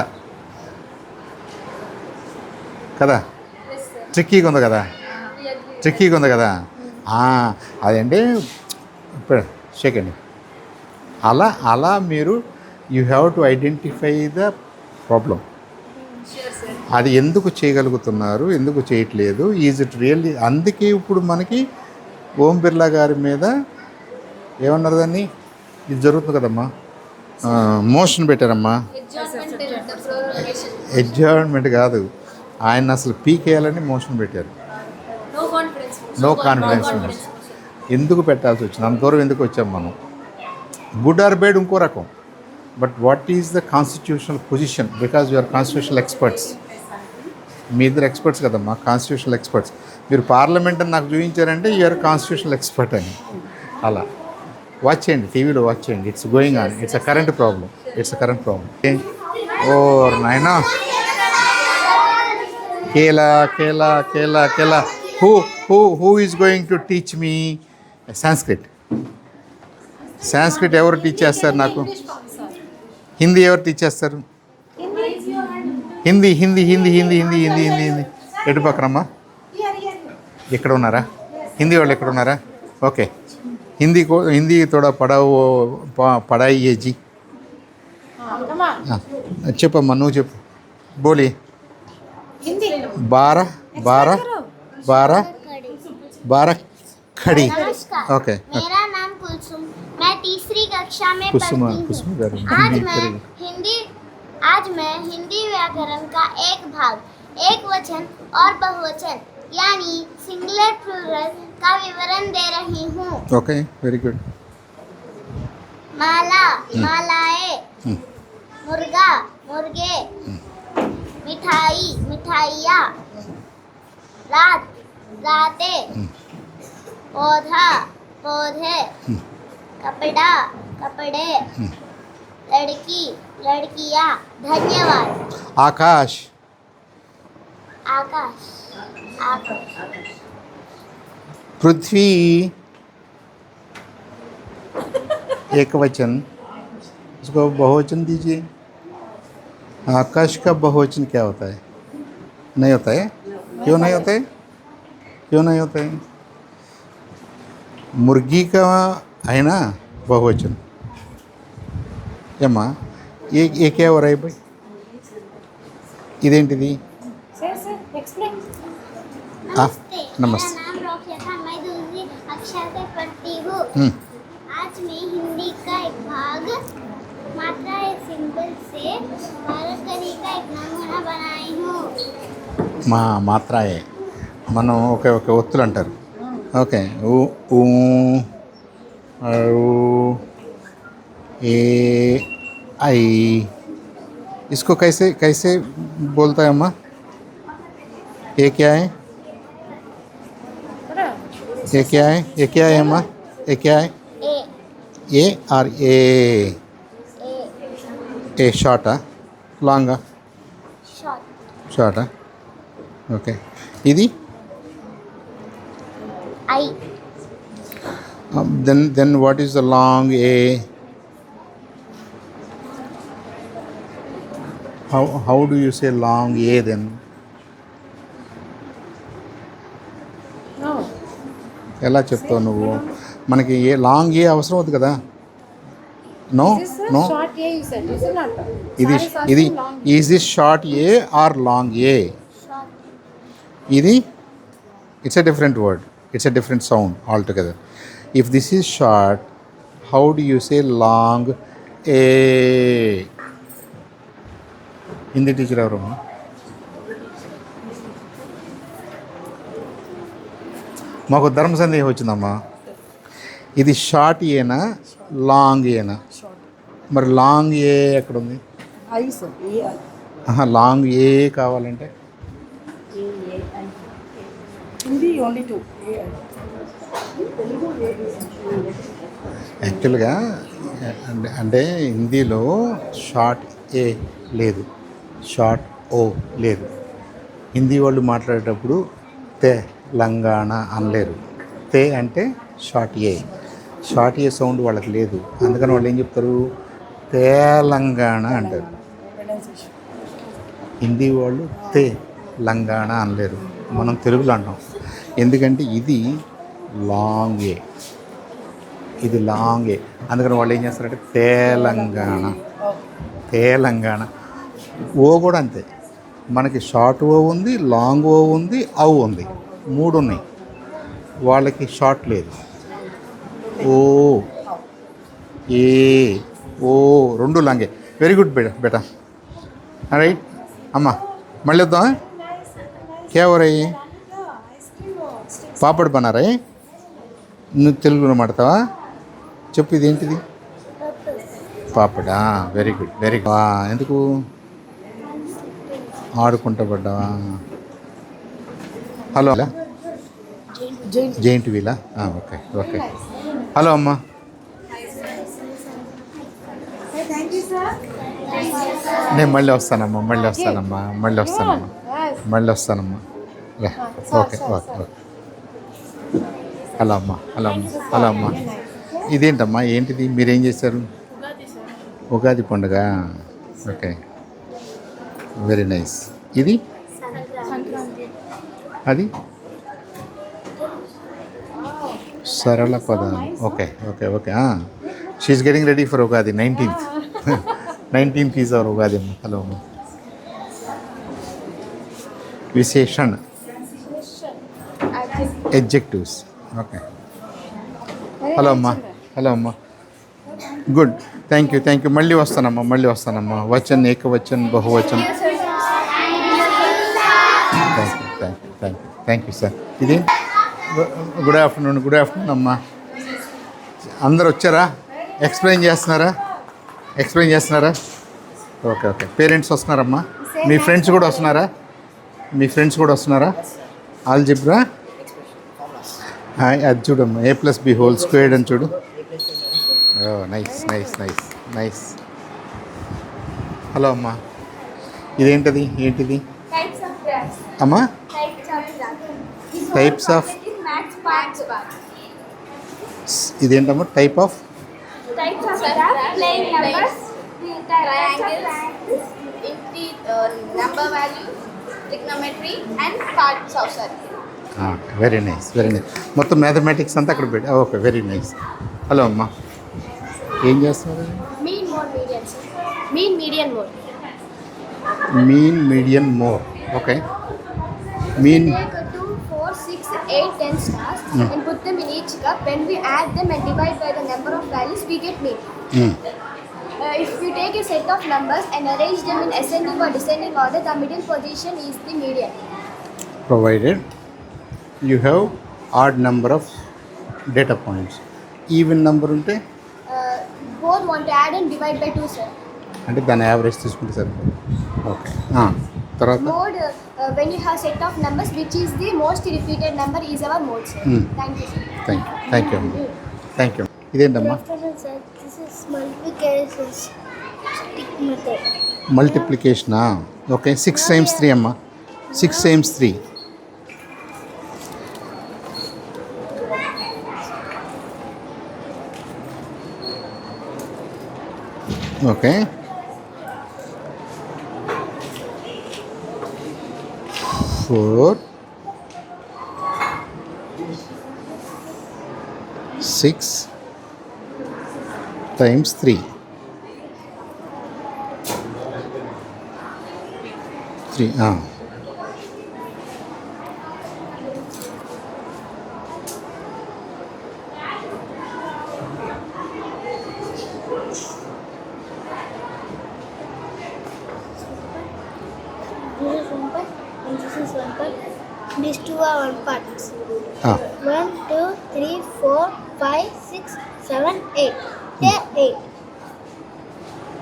కదా? ట్రిక్కీగా ఉంది కదా, ట్రిక్కీగా ఉంది కదా. అదంటే ఇప్పుడు సెకండ్ అలా మీరు you have to identify the problem. అది ఎందుకు చేయగలుగుతున్నారు, ఎందుకు చేయట్లేదు, ఈజ్ ఇట్ రియల్లీ? అందుకే ఇప్పుడు మనకి ఓం బిర్లా గారి మీద ఏమన్నారు, దాన్ని ఇది జరుగుతుంది కదమ్మా, మోషన్ పెట్టారమ్మా. ఎడ్జాయిన్మెంట్ కాదు, ఆయన అసలు పీకేయాలని మోషన్ పెట్టారు. No confidence. ఎందుకు పెట్టాల్సి వచ్చింది? అంత దూరం ఎందుకు వచ్చాం మనం? గుడ్ ఆర్ బ్యాడ్ ఇంకో రకం, but what is the constitutional position? Because you are constitutional experts. మీ ఇద్దరు ఎక్స్పర్ట్స్ కదమ్మా, కాన్స్టిట్యూషనల్ ఎక్స్పర్ట్స్. మీరు పార్లమెంట్ అని నాకు చూపించారంటే యూఆర్ కాన్స్టిట్యూషనల్ ఎక్స్పర్ట్ అని. అలా వాచ్ చేయండి, టీవీలో వాచ్ చేయండి. It's going on, it's a current problem, it's a current problem. ఓ నాయనా, కేలా కేలా కేలా కేలా. Who is going to teach me Sanskrit? Sanskrit ఎవరు టీచ్ చేస్తారు నాకు? హిందీ ఎవరు టీచ్ చేస్తారు? హిందీ హిందీ హిందీ హిందీ హిందీ హిందీ హిందీ హిందీ ఎటు పక్కనమ్మా? ఇక్కడ ఉన్నారా? హిందీ వాళ్ళు ఎక్కడ ఉన్నారా? ఓకే, హిందీ తోడా పడాయి ఏ జీ. చెప్పమ్మా, నువ్వు చెప్పు. బోలి. 12 खड़ी. ओके. मेरा नाम कुलसुम, मैं तीसरी कक्षा में कुसुम पढ़ती हूँ. आज मैं हिंदी व्याकरण का एक भाग, एक वचन और बहुवचन यानी सिंगुलर प्लूरल का विवरण दे रही हूँ. Okay, very good. माला, मालाएं, मुर्गा, मुर्गे, मिठाई, मिठाइयाँ, रात, रातें, पौधा, पौधे, कपड़ा, कपड़े, लड़की, लड़कियाँ. धन्यवाद. आकाश. आकाश, आकाश. पृथ्वी एक वचन, उसको बहुवचन दीजिए. आकाश का बहुवचन क्या होता है? नहीं होता है. क्यों नहीं होता है? क्यों नहीं होता है? मुर्गी का है ना बहुवचन, ఏమ్మా ఏ క్యా హో రहा है भाई ఇదేంటిది नमस्ते नमस्ते। मेरा नाम रोकिया था मैं दूसरी कक्षा से पढ़ती हूँ आज मैं हिंदी का एक भाग मात्रा एक सिंबल से भारत करी का एक नमूना बनाई हूँ మా మాత్రాయే మనం ఒక ఒత్తులు అంటారు ఓకే ఊ ఊ ఊ ఏ ఐ इसको कैसे कैसे बोलता है अम्मा ये क्या है ये क्या है ये क्या है अम्मा ये क्या है ए ए और ए ए ए शॉर्टा लॉन्गा शॉर्ट షార్టా ఓకే ఇది I then what is the long A how do you say long A then ఎలా చెప్తావు నువ్వు మనకి ఏ లాంగ్ ఏ అవసరం అవుతుంది కదా no no Short A you said, is it not? ఇది ఇది is this short A or long A ఇది it's a different word it's a different sound all together if this is short how do you say long A Hindi teacher ఎవరు మాకు ధర్మ సందేహం వచ్చిందమ్మా ఇది షార్ట్ ఏనా లాంగ్ ఏనా మరి లాంగ్ ఏ ఎక్కడ ఉంది I sir, A లాంగ్ ఏ కావాలంటే Hindi only two. యాక్చువల్గా అంటే హిందీలో షార్ట్ ఏ లేదు షార్ట్ ఓ లేదు హిందీ వాళ్ళు మాట్లాడేటప్పుడు తెలంగాణ అనలేరు తే అంటే షార్ట్ ఏ సౌండ్ వాళ్ళకి లేదు అందుకని వాళ్ళు ఏం చెప్తారు తెలంగాణ అంటారు హిందీ వాళ్ళు తెలంగాణ అనలేరు మనం తెలుగులో అంటాం ఎందుకంటే ఇది లాంగ్ ఏ ఇది లాంగ్ ఏ అందుకని వాళ్ళు ఏం చేస్తారంటే తెలంగాణ ఓ కూడా అంతే మనకి షార్ట్ ఓ ఉంది లాంగ్ ఓ ఉంది ఔ ఉంది మూడు ఉన్నాయి వాళ్ళకి షార్ట్ లేదు ఓ ఏ ఓ రెండు లాంగే వెరీ గుడ్ బేటా రైట్ అమ్మా మళ్ళీ వద్దాం క్యా ఓ రही పాపడ్ బనారా నువ్వు తెలుగులో మాడతావా చెప్పు ఇదేంటిది పాపడా వెరీ గుడ్ వెరీ గుడ్ ఎందుకు ఆడుకుంటా పడ్డావా హలో జైంట్ వీలా ఓకే ఓకే హలో అమ్మా నేను మళ్ళీ వస్తానమ్మా రా ఓకే ఓకే ఓకే హలో అమ్మా ఇదేంటమ్మా ఏంటిది మీరేం చేశారు ఉగాది పండుగ ఓకే వెరీ నైస్ ఇది అది సరళ పదాలు okay okay okay she's getting ready for Ugadi 19th is our Ugadi అమ్మ హలో అమ్మ విశేషణ్ ఎడ్జెక్టివ్స్ ఓకే హలో అమ్మ గుడ్ థ్యాంక్ యూ మళ్ళీ వస్తానమ్మా వచన్ ఏకవచన్ బహువచన్ థ్యాంక్ యూ సార్ ఇది గుడ్ ఆఫ్టర్నూన్ అమ్మా అందరు వచ్చారా ఎక్స్ప్లెయిన్ చేస్తున్నారా ఓకే పేరెంట్స్ వస్తున్నారమ్మా మీ ఫ్రెండ్స్ కూడా వస్తున్నారా ఆల్జిబ్రా అది చూడమ్మా A+B² అని చూడు నైస్ హలో అమ్మా ఏంటిది Types of graphs. అమ్మా Types of graphs. Types of Maths. ఇదేంటమ్మా type of Types of graphs. Plain numbers. Triangles, number value, trigonometry, and parts of circle. Very nice మొత్తం మ్యాథమెటిక్స్ అంతా అక్కడ పెట్టి ఓకే వెరీ నైస్ హలో అమ్మా ఏం చేస్తున్నారు Mean more medians. Mean, median, more. Mean, median, more. Okay. Mean. Take 2, 4, 6, 8, 10 stars and put them in each cup. When we add them and divide by the number of values, we get mean. Mm. If you take a set of numbers and arrange them in ascending or descending order, the middle position is the median. Provided you have odd number of data points. Even number ఉంటే Both want to add and divide by 2, sir. అంటే దాని యావరేజ్ తీసుకుంటే సరిపోతుంది. ఓకే తర్వాత Mode, when you have set of numbers, which is the most repeated number is our mode, sir. Thank you, sir. Thank you ఇదేంటమ్మా? Sir, this is multiplication method. మల్టిప్లికేషనా? ఓకే 6 times 3 అమ్మా. 6 times 3. Okay 4 6 times 3. 3 This is one part and this is one part. These two are one parts. 1, 2, 3, 4, 5, 6, 7, 8. Here 8.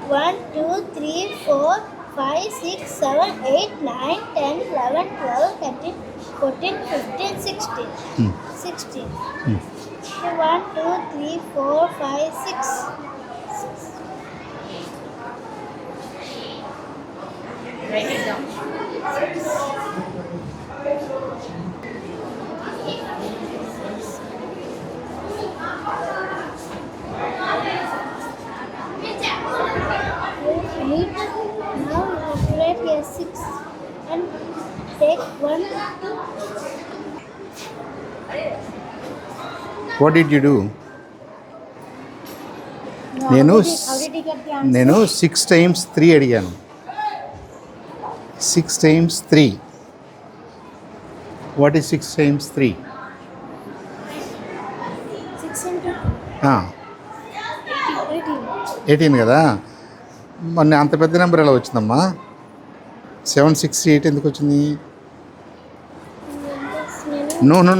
1, 2, 3, 4, 5, 6, 7, 8, 9, 10, 11, 12, 13, 14, 15, 16. 16. 1, 2, 3, 4, 5, 6. Write it down. Now you write here 6 and take 1. What did you do? నేను 6 times 3 అడిగాను. 6 times 3. What is 6 times 3? 6 into 18 కదా. మొన్న అంత పెద్ద నెంబర్ ఎలా వచ్చిందమ్మా? 768 ఎందుకు వచ్చింది?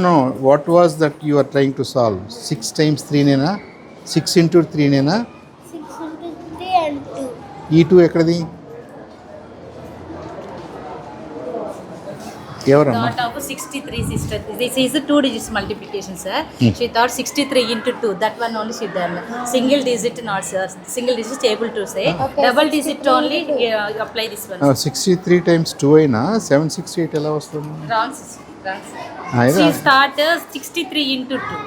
No what was that you are trying to solve? 6 times 3 నేనా? 6 into 3 నేనా? 6 into 3 and 2. ఈ 2 ఎక్కడిది? ఎవరమ్మా? Thought of 63 sister. This is a 2 digits multiplication, sir. She thought 63 into 2. That one only she done. Single digit not, sir. Single digit able to say. Double digit only apply this one. 63 times 2 అయినా 768 ఎలా వస్తుంది? Wrong, sister. Wrong, sir. అయినా She start 63 into 2.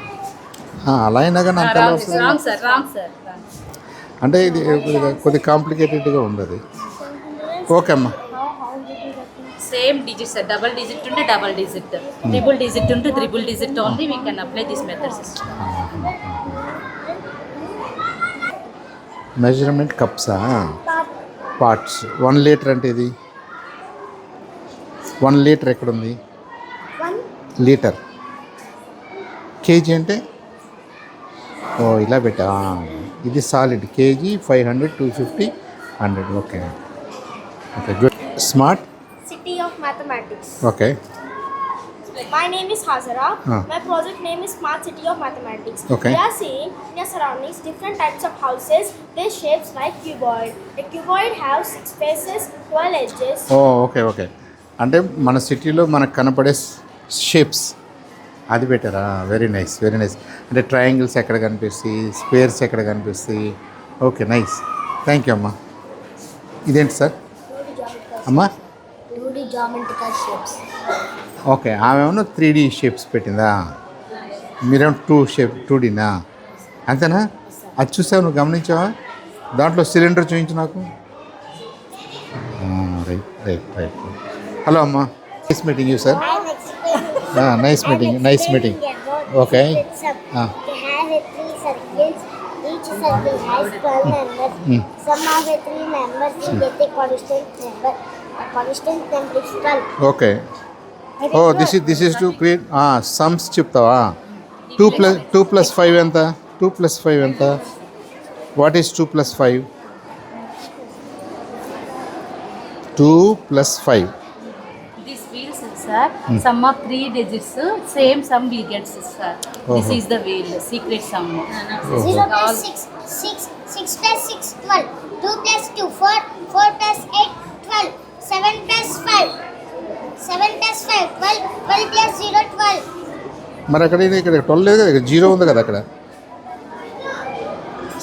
అలా అయినా కానీ అంత ఎలా Wrong, వస్తుంది? wrong, sir. Wrong, sir. Wrong. అంటే ఇది కొద్దిగా కాంప్లికేటెడ్గా ఉంది అది. ఓకే అమ్మా. Same digit, sir. Double digit into double digit. Triple digit into triple digit only we can apply this method, sister. Measurement కప్సా? పార్ట్స్. 1 లీటర్ అంటే ఇది 1 లీటర్ ఎక్కడుంది? లీటర్. కేజీ అంటే ఇలా పెట్టా. ఇది solid. KG 500, 250, 100. Okay good. Smart. City of Mathematics. Okay My name is Hazara. Ah. My project name is Smart City of Mathematics. Okay. We are seeing in your surroundings different types of houses. Their shapes like cuboid. A cuboid has 6 faces, 12 edges. Okay అంటే మన సిటీలో మనకు కనపడే షేప్స్ అది బెటరా? వెరీ నైస్ అంటే ట్రయాంగిల్స్ ఎక్కడ కనిపిస్తాయి, స్క్వేర్స్ ఎక్కడ కనిపిస్తాయి. Okay nice. థ్యాంక్ యూ అమ్మా. ఇదేంటి సార్ అమ్మా? 2D geometrical shapes. ఓకే ఆమె ఏమన్నా 3D షేప్స్ పెట్టిందా? మీరేమో 2Dనా? అంతేనా? అది చూసావు, నువ్వు గమనించావా? దాంట్లో సిలిండర్ చూపించు నాకు. రైట్. హలో అమ్మా. Nice meeting you sir. I'm explaining. Nice meeting. about okay the splits up. They have 3 circles. Each recognize 12 members. Sum of the 3 members will get a constant number. A constant number is 12. Okay oh this is to create sums చెప్తావా 2 ప్లస్ 5 ఎంత 2 ప్లస్ 5 ఎంత what is 2 plus 5 2 plus 5 This wheels, sir, sum of 3 digits, same sum we get, sir. This is the wheel, secret sum. 0 plus 6, 6 plus 6, 12. 2 plus 2, 4, 4 plus 8, 12. 7 plus 5, 7 plus 5, 12. 12 plus 0, 12. మరి అక్కడ ఇక్కడ 12 లేదు కదా, 0 ఉంది కదా అక్కడ.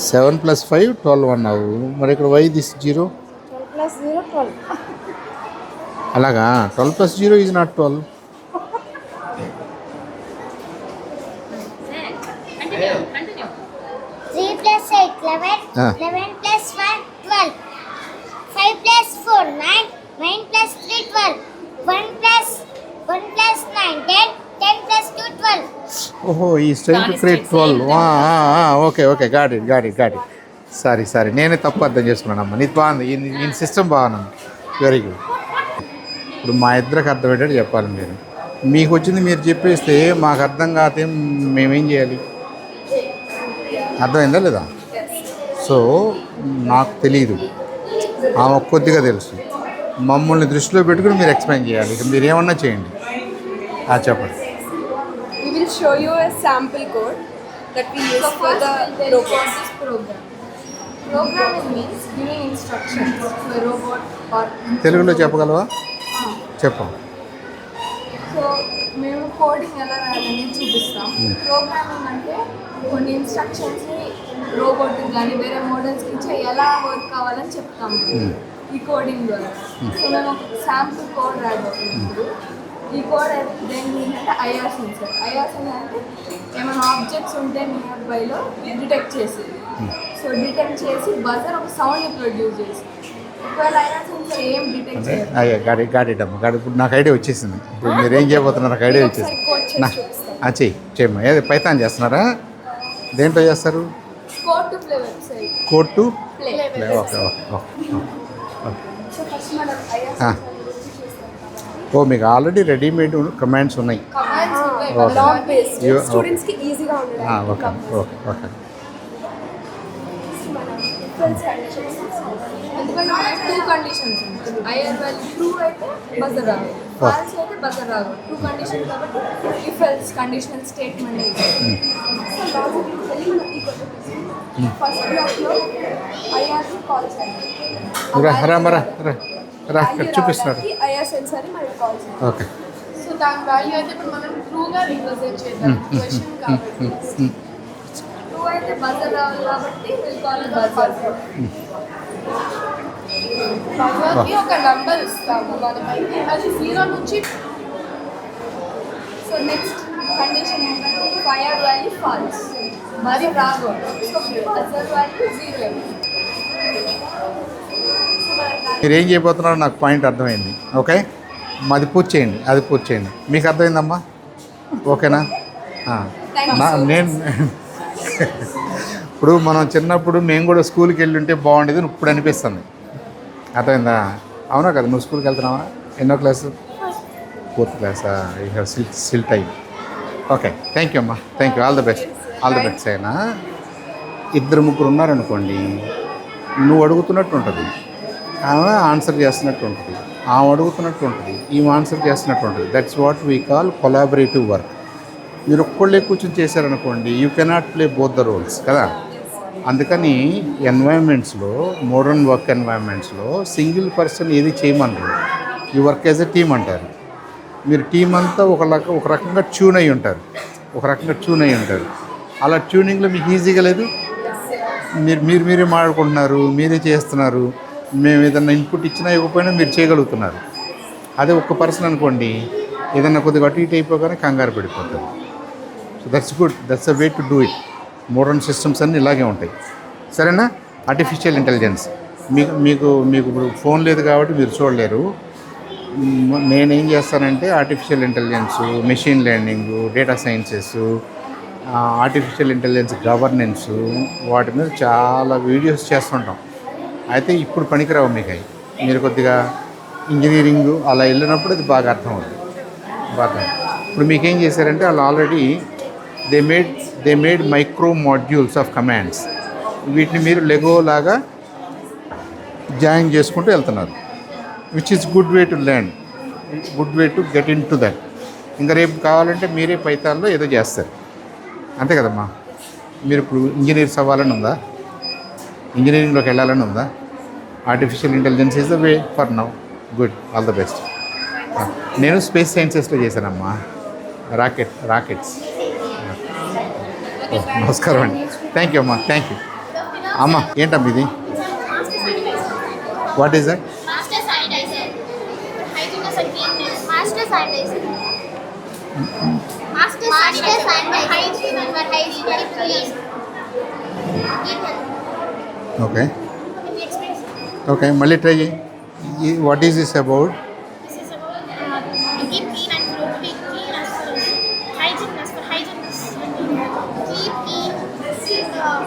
7 ప్లస్ 5 12 అన్నావు, మరి ఇక్కడ వై దిస్ 0? 12 plus 0, 12. అలాగా 12 plus 0 is not 12. Continue. 3 plus 8, 11. 11 plus 5, 12. 5 plus 4, 9. 9 plus 3, 12. 1 plus 9, 10. 10 plus 2, 12. ఓహో ఈ straight to create 12. Okay got it. Sorry నేనే తప్పు అర్థం చేసుకున్నానమ్మా. నీది బాగుంది, ఈ సిస్టమ్ బాగున్నాను. Very good. ఇప్పుడు మా ఇద్దరికి అర్థమయ్యేటట్టు చెప్పాలి మీరు. మీకు వచ్చింది మీరు చెప్పేస్తే మాకు అర్థం కాతే మేమేం చేయాలి? అర్థమైందా లేదా? సో నాకు తెలియదు, ఆమె కొద్దిగా తెలుసు. మమ్మల్ని దృష్టిలో పెట్టుకుని మీరు ఎక్స్ప్లెయిన్ చేయాలి. ఇక మీరు ఏమన్నా చేయండి. చెప్పండి. We will show you a sample code that we use for the robots. Programming means giving instructions to a robot or. తెలుగులో చెప్పగలవా? చెప్పు. సో మేము కోడింగ్ ఎలా రాయాలని చూపిస్తాం. ప్రోగ్రామింగ్ అంటే కొన్ని ఇన్స్ట్రక్షన్స్ని రోబోట్కి కానీ వేరే మోడల్స్కి ఇచ్చి ఎలా వర్క్ కావాలని చెప్తాము ఈ కోడింగ్ ద్వారా. సో మేము ఒక శాంపుల్ కోడ్ రాయబోతున్నప్పుడు ఈ కోడ్ దేని అంటే ఐఆర్ సెన్సర్. ఐఆర్ సెన్సర్ అంటే ఏమైనా ఆబ్జెక్ట్స్ ఉంటే మీ అబ్బాయిలో డిటెక్ట్ చేసేది. సో డిటెక్ట్ చేసి బజర్ ఒక సౌండ్ని ప్రొడ్యూస్ చేసి ఒకవేళ ఐఆర్ సెన్సర్ ఏం డిటెక్ట్ చేయదు. గాడిటమ్మ ఇప్పుడు నాకు ఐడియా వచ్చేసింది. ఇప్పుడు మీరు ఏం చేయబోతున్నారు? నాకు ఐడియా వచ్చేసింది. చెయ్యమ్మా. ఏది పైథాన్ చేస్తున్నారా? దేంట్లో చేస్తారు? Code to play website. Code to play. Okay. So first మనం ఐఆర్ ఓ మీకు ఆల్రెడీ రెడీమేడ్ కమాండ్స్ ఉన్నాయి. Commands Okay. Long base You- students కి ఈజీగా ఉండడానికి. ఓకే ఎందుకంటే మనకి 2 కండిషన్స్ ఉంటాయి. ఐఆర్ వాల్యూ ట్రూ అయితే బజర్ రాదు, ఫాల్స్ అయితే బజర్ రాదు. 2 కండిషన్ కాబట్టి ఇఫ్ ఎల్స్ కండిషనల్ స్టేట్మెంట్ అయితే ఫస్ట్ బ్లాక్ లో ఐఆర్ కి కాల్ చేయాలి. చూపిస్తున్నారు. ఐఆర్ సెన్సార్ మనకి కాల్ చేయాలి. ఓకే. సో దాని వాల్యూ అయితే ఇప్పుడు మనం ట్రూగా రిప్రజెంట్ చేద్దాం క్వశ్చన్ కాబట్టి. ట్రూ అయితే బజర్ రావాలి కాబట్టి విల్ కాల్ బజర్. బజర్కి ఒక నంబర్ ఇస్తాము మనమైతే, అది 0 నుంచి. సో నెక్స్ట్ కండిషన్ ఏంటంటే ఫైర్ వాల్యూ ఫాల్స్, మరి రాకూడదు. So buzzer value 0. మీరు ఏం చేయబోతున్నారో నాకు పాయింట్ అర్థమైంది. ఓకే, అది పూర్తి చేయండి. మీకు అర్థమైందమ్మా? ఓకేనా? నేను ఇప్పుడు మనం చిన్నప్పుడు మేము కూడా స్కూల్కి వెళ్ళి ఉంటే బాగుండేది ఇప్పుడు అనిపిస్తుంది. అర్థమైందా? అవునా కదా? నువ్వు స్కూల్కి వెళ్తున్నావా? ఎన్నో క్లాసు? 4th క్లాసా? You have still time. Okay, thank you అమ్మా. Thank you. All the best అయినా 2-3 ఉన్నారనుకోండి, నువ్వు అడుగుతున్నట్టు ఉంటుంది, ఆమె ఆన్సర్ చేస్తున్నట్టు ఉంటుంది, ఆమె అడుగుతున్నట్టు ఉంటుంది, ఈమె ఆన్సర్ చేస్తున్నట్టు ఉంటుంది. That's what we call collaborative work. మీరు ఒక్కళ్ళే కూర్చొని చేశారనుకోండి, you cannot play both the roles కదా. అందుకని ఎన్వైర్న్మెంట్స్లో, మోడర్న్ వర్క్ ఎన్వైర్న్మెంట్స్లో సింగిల్ పర్సన్ ఏది చేయమనరు. ఈ వర్క్ యాజ్ ఎ టీమ్ అంటారు. మీరు టీం అంతా ఒక రకంగా ట్యూన్ అయి ఉంటారు. అలా ట్యూనింగ్లో మీకు ఈజీగా లేదు. మీరే మాట్లాడుకుంటున్నారు, మీరే చేస్తున్నారు. మేము ఏదన్నా ఇన్పుట్ ఇచ్చినా ఇవ్వకపోయినా మీరు చేయగలుగుతున్నారు. అదే ఒక్క పర్సన్ అనుకోండి, ఏదన్నా కొద్దిగా అటు ఇటు అయిపోగానే కంగారు పడిపోతారు. So that's good, that's a way to do it. Modern systems అన్నీ ఇలాగే ఉంటాయి. సరేనా? ఆర్టిఫిషియల్ ఇంటెలిజెన్స్ మీకు ఇప్పుడు ఫోన్ లేదు కాబట్టి మీరు చూడలేరు. నేనేం చేస్తానంటే artificial intelligence, machine learning, data sciences, artificial intelligence governance వాటి మీద చాలా వీడియోస్ చేస్తుంటాం. అయితే ఇప్పుడు పనికిరావు మీకు అవి. మీరు కొద్దిగా ఇంజనీరింగ్ అలా వెళ్ళినప్పుడు అది బాగా అర్థం అవుతుంది. బాగా ఇప్పుడు మీకేం చేశారంటే వాళ్ళు already they made micro modules of commands. వీటిని మీరు లెగో లాగా జాయిన్ చేసుకుంటూ వెళ్తున్నారు, which is good way to learn, good way to get in to that. ఇంకా రేపు కావాలంటే మీరే పైథాన్లో ఏదో చేస్తారు, అంతే కదమ్మా. మీరు ఇప్పుడు ఇంజనీర్స్ అవ్వాలని ఉందా, ఇంజనీరింగ్లోకి వెళ్ళాలని ఉందా? Artificial intelligence is the way for now. Good, all the best. నేను స్పేస్ సైన్సెస్లో చేశానమ్మా, రాకెట్స్. నమస్కారం అండి. థ్యాంక్ యూ అమ్మా, థ్యాంక్ యూ అమ్మా. ఏంటమ్మా ఇది? What is that? Master sanitizer for hygienist and cleanliness. Master sanitizer. Master sanitizer for hygiene and clean. Okay Can you explain? Okay, మళ్ళీ ట్రై చేయి. What is this about? This is about to keep clean and to be clean as hygienist for hygienist. Keep clean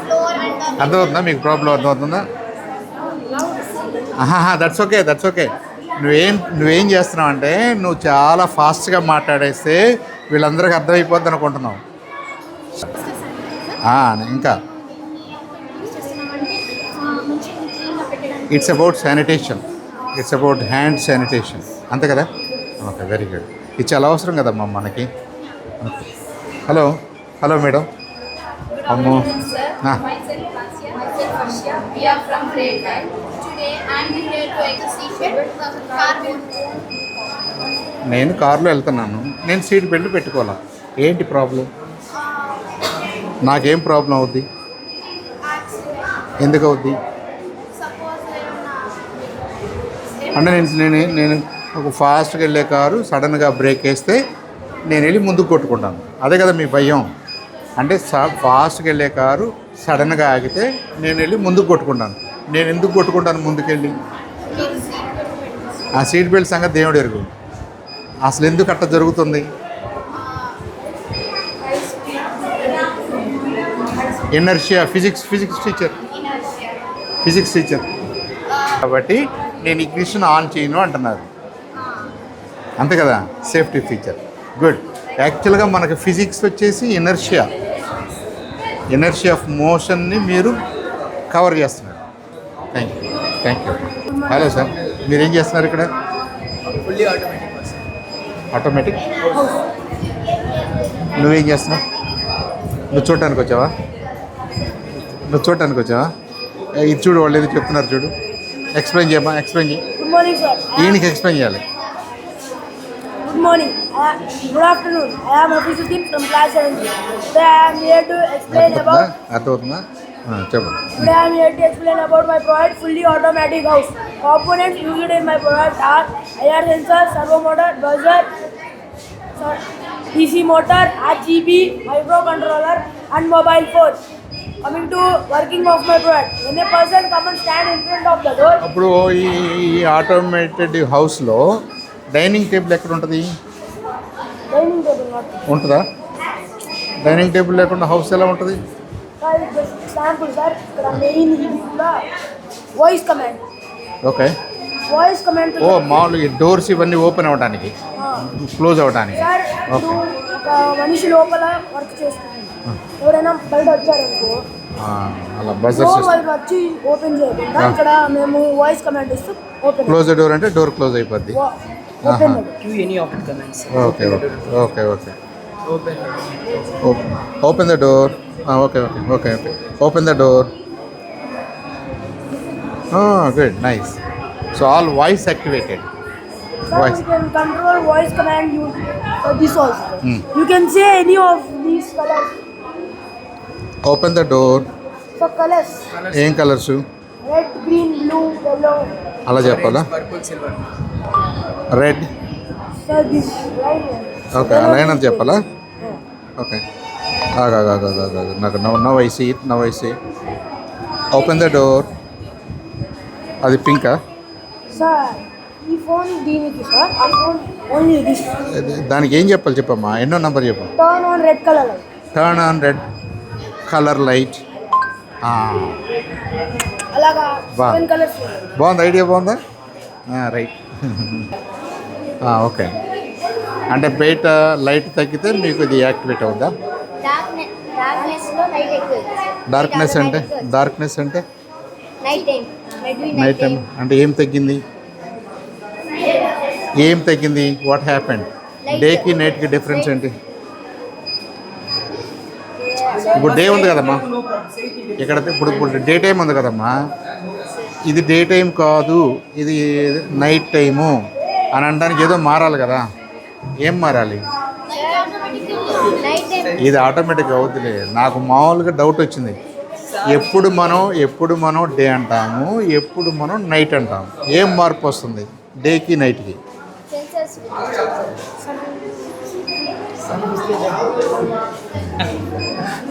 floor and the అర్థమవుతుందా మీకు? ప్రాబ్లం అర్థమవుతుందా? That's okay, that's okay. నువ్వేం చేస్తున్నావు అంటే నువ్వు చాలా ఫాస్ట్గా మాట్లాడేస్తే వీళ్ళందరికీ అర్థమైపోద్ది అనుకుంటున్నావు. ఇంకా it's about sanitation, it's about hand sanitation, అంతే కదా? Okay, very good. ఇది చాలా అవసరం కదమ్మా మనకి. Hello hello madam. అమ్మో, We are from grade 9. Today I am here to exhibit car belt. నేను కారులో వెళ్తున్నాను, నేను సీట్ బెల్ట్ పెట్టుకోవాలా, ఏంటి ప్రాబ్లం? నాకేం ప్రాబ్లం అవుద్ది? ఎందుకు అవుద్ది అంటే నేను ఒక ఫాస్ట్గా వెళ్ళే కారు సడన్గా బ్రేక్ వేస్తే నేను వెళ్ళి ముందుకు కొట్టుకుంటాను, అదే కదా మీ భయం? అంటే ఫాస్ట్గా వెళ్ళే కారు సడన్గా ఆగితే నేను వెళ్ళి ముందుకు కొట్టుకుంటాను. నేను ఎందుకు కొట్టుకుంటాను ముందుకెళ్ళి? ఆ సీట్ బెల్ట్ సంగతి దేవుడు ఎరుగు. అసలు ఎందుకు అట్లా జరుగుతుంది? ఇనర్షియా, ఫిజిక్స్ టీచర్ కాబట్టి నేను ఇగ్నిషన్ ఆన్ చేయను అంటున్నారు, అంతే కదా? Safety feature. గుడ్. యాక్చువల్గా మనకి ఫిజిక్స్ వచ్చేసి ఎనర్జీ ఆఫ్ మోషన్ని మీరు కవర్ చేస్తున్నారు. Thank you. హలో సార్, మీరేం చేస్తున్నారు ఇక్కడ? Fully automatic. నువ్వేం చేస్తున్నావు? నువ్వు చూడటానికి వచ్చావా? ఇది చూడు, వాళ్ళు ఏదో చెప్తున్నారు చూడు. ఎక్స్ప్లెయిన్ చేయి. Good morning sir. ఈయనకి ఎక్స్ప్లెయిన్ చేయాలి. Good morning. Good afternoon. I am Officer Team from class 7. Today I am here to explain about. అర్థమవుతుందా? చెప్పు. Today I am here to explain about my product, fully automatic house. Components used in my product are air sensor, servo motor, buzzer, DC motor, RGB, microcontroller, and mobile phone. Coming to working of my product. When a person come and stand in front of the door. అప్పుడు ఈ ఆటోమేటెడ్ హౌస్లో డైనింగ్ టేబుల్ ఎక్కడ ఉంటుంది? Dining table not. ఉంటుందా? డైనింగ్ టేబుల్ లేకుండా హౌస్ ఎలా ఉంటుంది? Example sir, ఇక్కడ మెయిన్ ఇది కూడా voice command. Okay. Voice command. మామూలుగా ఈ డోర్స్ ఇవన్నీ ఓపెన్ అవ్వడానికి, క్లోజ్ అవ్వడానికి. Sir okay. ఒక మనిషి లోపల వర్క్ చేస్తుంది, ఎవరైనా బయట వచ్చారనుకో అలా బజర్స్ వాళ్ళు వచ్చి ఓపెన్ చేయకుండా ఇక్కడ మేము వాయిస్ కమాండ్ ఇస్తూ ఓపెన్. క్లోజ్ డోర్ అంటే డోర్ క్లోజ్ అయిపోద్ది. Open Any of the commands. Okay. Open. Open the door. Okay. Open the door. Good, nice. So all voice activated. Sir, Voice. you can control voice command you this also. You can say any of these colors. Open the door. So colors, ఏం colours? red, green, blue, yellow. అలా చెప్పాలా? Purple, silver. Red. So this line. Okay, line అని చెప్పాలా? ఓకే. నాకు now I see. Open the door. అది పింకా? సార్ ఈ ఫోన్ దీనికి సార్, ఆ ఫోన్ ఓన్లీ దిస్. దానికి ఏం చెప్పాలి చెప్పమ్మా, ఎన్నో నెంబర్ చెప్పు. Turn on red colour light. Turn on red colour light. అలాగా బాగుంది కలర్స్ బాగుంది ఐడియా బాగుందా? రైట్. ఓకే, అంటే బయట లైట్ తగ్గితే మీకు ఇది యాక్టివేట్ అవుద్దా? డార్క్నెస్లో లైట్ ఎక్కువ. డార్క్నెస్ అంటే నైట్ టైం. నైట్ టైం అంటే ఏం తగ్గింది? What happened? డేకి నైట్కి డిఫరెన్స్ ఏంటి? ఇప్పుడు డే ఉంది కదమ్మా ఇక్కడ, ఇప్పుడు డే టైం ఉంది కదమ్మా, ఇది డే టైం కాదు ఇది నైట్ టైము అని అనడానికి ఏదో మారాలి కదా. ఏం మారాలి? ఇది ఆటోమేటిక్గా అవుతుంది. నాకు మామూలుగా డౌట్ వచ్చింది, ఎప్పుడు మనం డే అంటాము, ఎప్పుడు మనం నైట్ అంటాము, ఏం మార్పు వస్తుంది డేకి నైట్కి?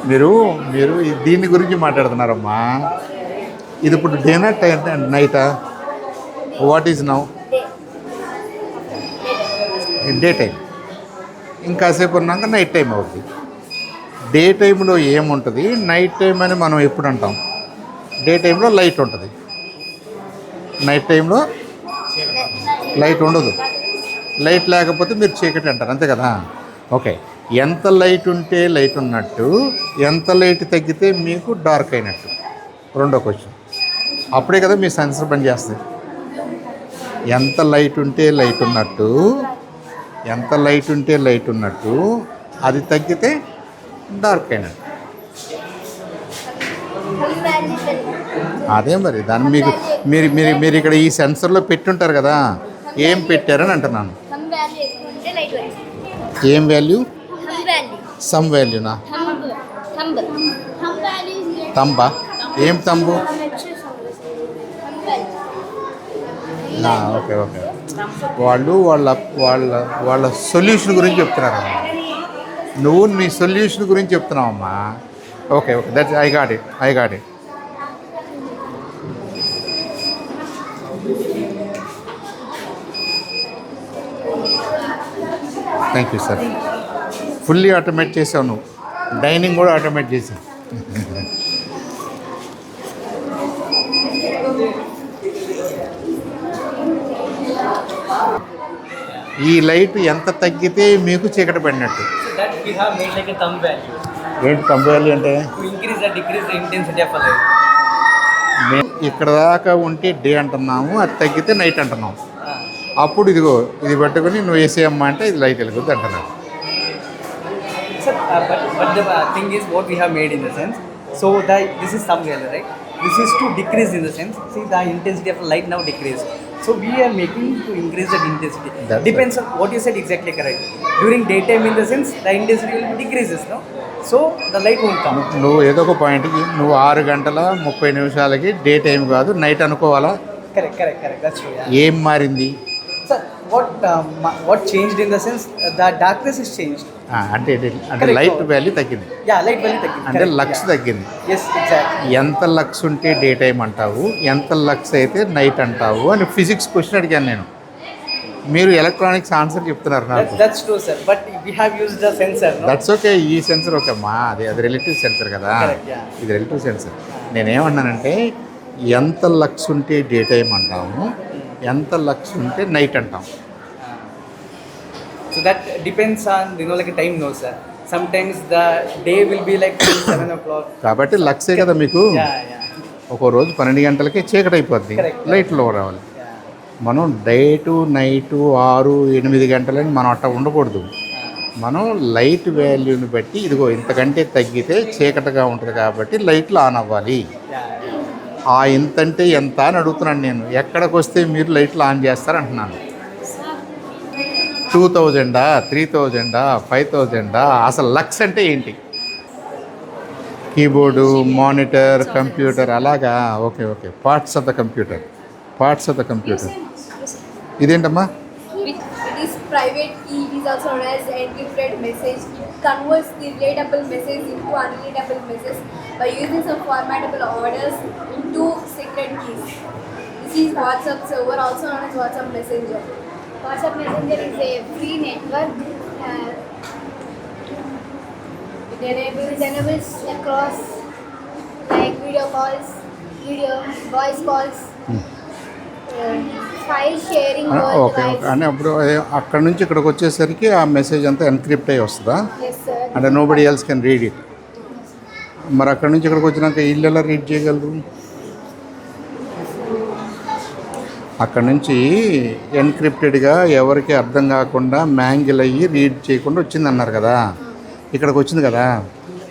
మీరు దీని గురించి మాట్లాడుతున్నారమ్మా. ఇది ఇప్పుడు డేనా నైటా? What is now? Day time. ఇంకాసేపు ఉన్నాక నైట్ టైం అవుతుంది. డే టైంలో ఏముంటుంది, నైట్ టైం అని మనం ఎప్పుడు అంటాం? డే టైంలో లైట్ ఉంటుంది, నైట్ టైంలో లైట్ ఉండదు. లైట్ లేకపోతే మీరు చీకటి అంటారు, అంతే కదా? ఓకే, ఎంత లైట్ ఉంటే లైట్ ఉన్నట్టు, ఎంత లైట్ తగ్గితే మీకు డార్క్ అయినట్టు? రెండో క్వశ్చన్. అప్పుడే కదా మీ సెన్సర్ పని చేస్తుంది. ఎంత లైట్ ఉంటే లైట్ ఉన్నట్టు, ఎంత లైట్ ఉంటే లైట్ ఉన్నట్టు, అది తగ్గితే డార్క్ అయినట్టు. అదే మరి దాన్ని మీకు మీరు ఇక్కడ ఈ సెన్సర్లో పెట్టుంటారు కదా, ఏం పెట్టారని అంటున్నాను. ఏం వాల్యూ? సమ్ వాల్యూనా? తంబా? ఏం తంబు? ఓకే ఓకే, వాళ్ళు వాళ్ళ సొల్యూషన్ గురించి చెప్తున్నారు. నువ్వు నీ సొల్యూషన్ గురించి చెప్తున్నావమ్మా. Okay okay, that's I got it. Thank you sir. Fully automate చేసావు నువ్వు, డైనింగ్ కూడా ఆటోమేట్ చేసావు. ఈ లైట్ ఎంత తగ్గితే మీకు చీకటి పడినట్టు? ఏంటి థంబ్ వాల్యూ అంటే? మేము ఇక్కడ దాకా ఉంటే డే అంటున్నాము, అది తగ్గితే నైట్ అంటున్నాము. అప్పుడు ఇదిగో ఇది పెట్టుకుని నువ్వు వేసేయమ్మా అంటే ఇది లైట్ వెలుగుద్ది అంటున్నాను. But the thing is what we have made in the sense. So this is thumb value, right? This is to decrease in the sense. See the intensity of light now decreased. So we are making to increase that intensity. Depends on what you said exactly correct. During daytime in the sense the intensity will be decreases, no? So the light won't come. నువ్వు ఏదో ఒక పాయింట్కి నువ్వు 6 గంటల 30 నిమిషాలకి డే టైం కాదు నైట్ అనుకోవాలా? Correct. That's true. Yeah. ఏం మారింది? Sir, what changed in the sense the darkness is changed. అంటే లైట్ వాల్యూ తగ్గింది. Yeah, light value తగ్గింది. అంటే లక్స్ తగ్గింది. Yes, exactly. ఎంత లక్స్ ఉంటే డే టైం అంటావు, ఎంత లక్స్ అయితే నైట్ అంటావు అని ఫిజిక్స్ క్వశ్చన్ అడిగాను నేను. మీరు ఎలక్ట్రానిక్స్ ఆన్సర్ చెప్తున్నారు నాకు. That's true, sir. But we have used the sensor, no? That's okay. ఈ సెన్సర్ ఓకే అమ్మా, అది రిలేటివ్ సెన్సర్ కదా. Correct, yeah. ఇది రిలేటివ్ సెన్సర్. నేనేమన్నానంటే ఎంత లక్స్ ఉంటే డే టైం అంటాము, ఎంత లక్స్ ఉంటే నైట్ అంటాం. So that depends on, like a time, no, sir. Sometimes the day will be like 7 o'clock. కాబట్టి లక్సే కదా మీకు. Yeah. ఒక రోజు 12 గంటలకే చీకటి అయిపోద్ది, లైట్లో రావాలి. మనం డే టు నైట్ 6-8 గంటలని మనం అట్లా ఉండకూడదు. మనం లైట్ వాల్యూని బట్టి ఇదిగో ఇంతకంటే తగ్గితే చీకటిగా ఉంటుంది కాబట్టి లైట్లు ఆన్ అవ్వాలి. ఆ ఇంతంటే ఎంత అని అడుగుతున్నాను నేను. ఎక్కడికి వస్తే మీరు లైట్లు ఆన్ చేస్తారంటున్నాను. 2000, 3000, 5000? అసలు లక్స్ అంటే ఏంటి? కీబోర్డు, మానిటర్, కంప్యూటర్ అలాగా? Okay. Parts of the computer. ఇదేంటమ్మా? It is private key. It is also known as encrypted message. It converts the readable message into unreadable message by using some formatable orders into secret keys. This is WhatsApp server, also known as WhatsApp Messenger. WhatsApp Messenger is a free network It enables across like video calls, voice calls, file sharing okay worldwide. Okay అని అప్పుడు అక్కడ నుంచి ఇక్కడికి వచ్చేసరికి ఆ మెసేజ్ అంతా ఎన్క్రిప్ట్ అయ్యి వస్తుందా? Yes, sir. అంటే nobody else can read it. మరి అక్కడ నుంచి ఇక్కడికి వచ్చినాక వీళ్ళు ఎలా రీడ్ చేయగలరు? అక్కడ నుంచి ఎన్క్రిప్టెడ్గా ఎవరికి అర్థం కాకుండా మ్యాంగిల్ అయ్యి రీడ్ చేయకుండా వచ్చింది అన్నారు కదా, ఇక్కడికి వచ్చింది కదా,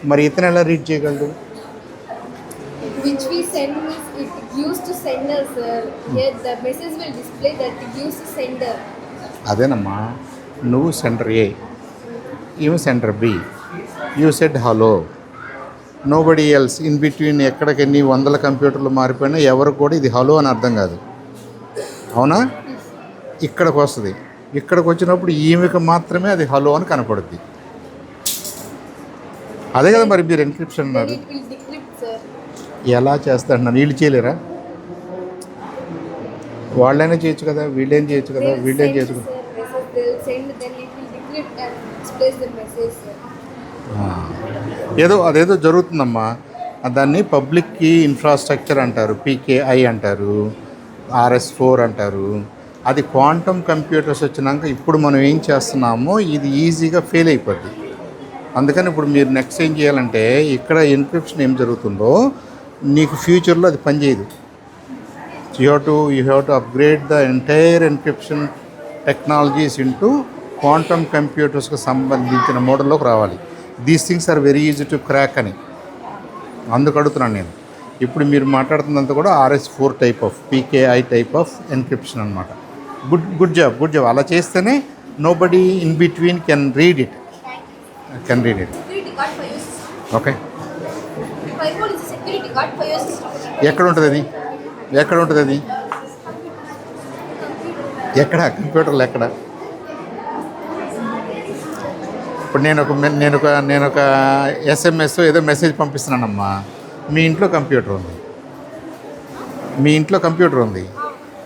మరి ఇతను ఎలా రీడ్ చేయగలరు? Which we send is it gives to sender, sir. Here the message will display that it gives to sender. అదేనమ్మా, నువ్వు సెంటర్ ఏ, ఈమె centre B, you said hello, nobody else in between. ఎక్కడికి ఎన్ని వందల కంప్యూటర్లు మారిపోయినా ఎవరికి కూడా ఇది హలో అని అర్థం కాదు, అవునా? ఇక్కడికి వస్తుంది, ఇక్కడికి వచ్చినప్పుడు ఈమెకి మాత్రమే అది హలో అని కనపడుద్ది. అదే కదా మరి మీరు ఎన్క్రిప్షన్ Then అన్నారు. it will decrypt, sir. ఎలా చేస్తాడు? వీళ్ళు చేయలేరా? వాళ్ళైనా చేయొచ్చు కదా, వీళ్ళేం చేయొచ్చు కదా, They'll వీళ్ళేం send, చేయొచ్చు sir, కదా. message. They'll send, then it will decrypt and displays the message, sir. అదేదో జరుగుతుందమ్మా. దాన్ని పబ్లిక్ కీ ఇన్ఫ్రాస్ట్రక్చర్ అంటారు, పీకేఐ అంటారు, RS4 అంటారు. అది క్వాంటమ్ కంప్యూటర్స్ వచ్చినాక ఇప్పుడు మనం ఏం చేస్తున్నామో ఇది ఈజీగా ఫెయిల్ అయిపోద్ది. అందుకని ఇప్పుడు మీరు నెక్స్ట్ ఏం చేయాలంటే ఇక్కడ ఎన్క్రిప్షన్ ఏం జరుగుతుందో నీకు ఫ్యూచర్లో అది పనిచేయదు. You have to upgrade the entire encryption technologies into quantum కంప్యూటర్స్కి సంబంధించిన మోడల్లోకి రావాలి. These things are very easy to crack అని అందుకు అడుగుతున్నాను నేను. ఇప్పుడు మీరు మాట్లాడుతున్నంత కూడా RS4 type of PKI type of encryption అనమాట. Good job. అలా చేస్తేనే nobody in between can read it. Security guard for your system. Okay. Firewall is a security guard for your system. ఎక్కడ ఉంటుంది అది? ఎక్కడ కంప్యూటర్లో ఎక్కడ? ఇప్పుడు నేను ఒక SMS ఏదో మెసేజ్ పంపిస్తున్నానమ్మా. మీ ఇంట్లో కంప్యూటర్ ఉంది,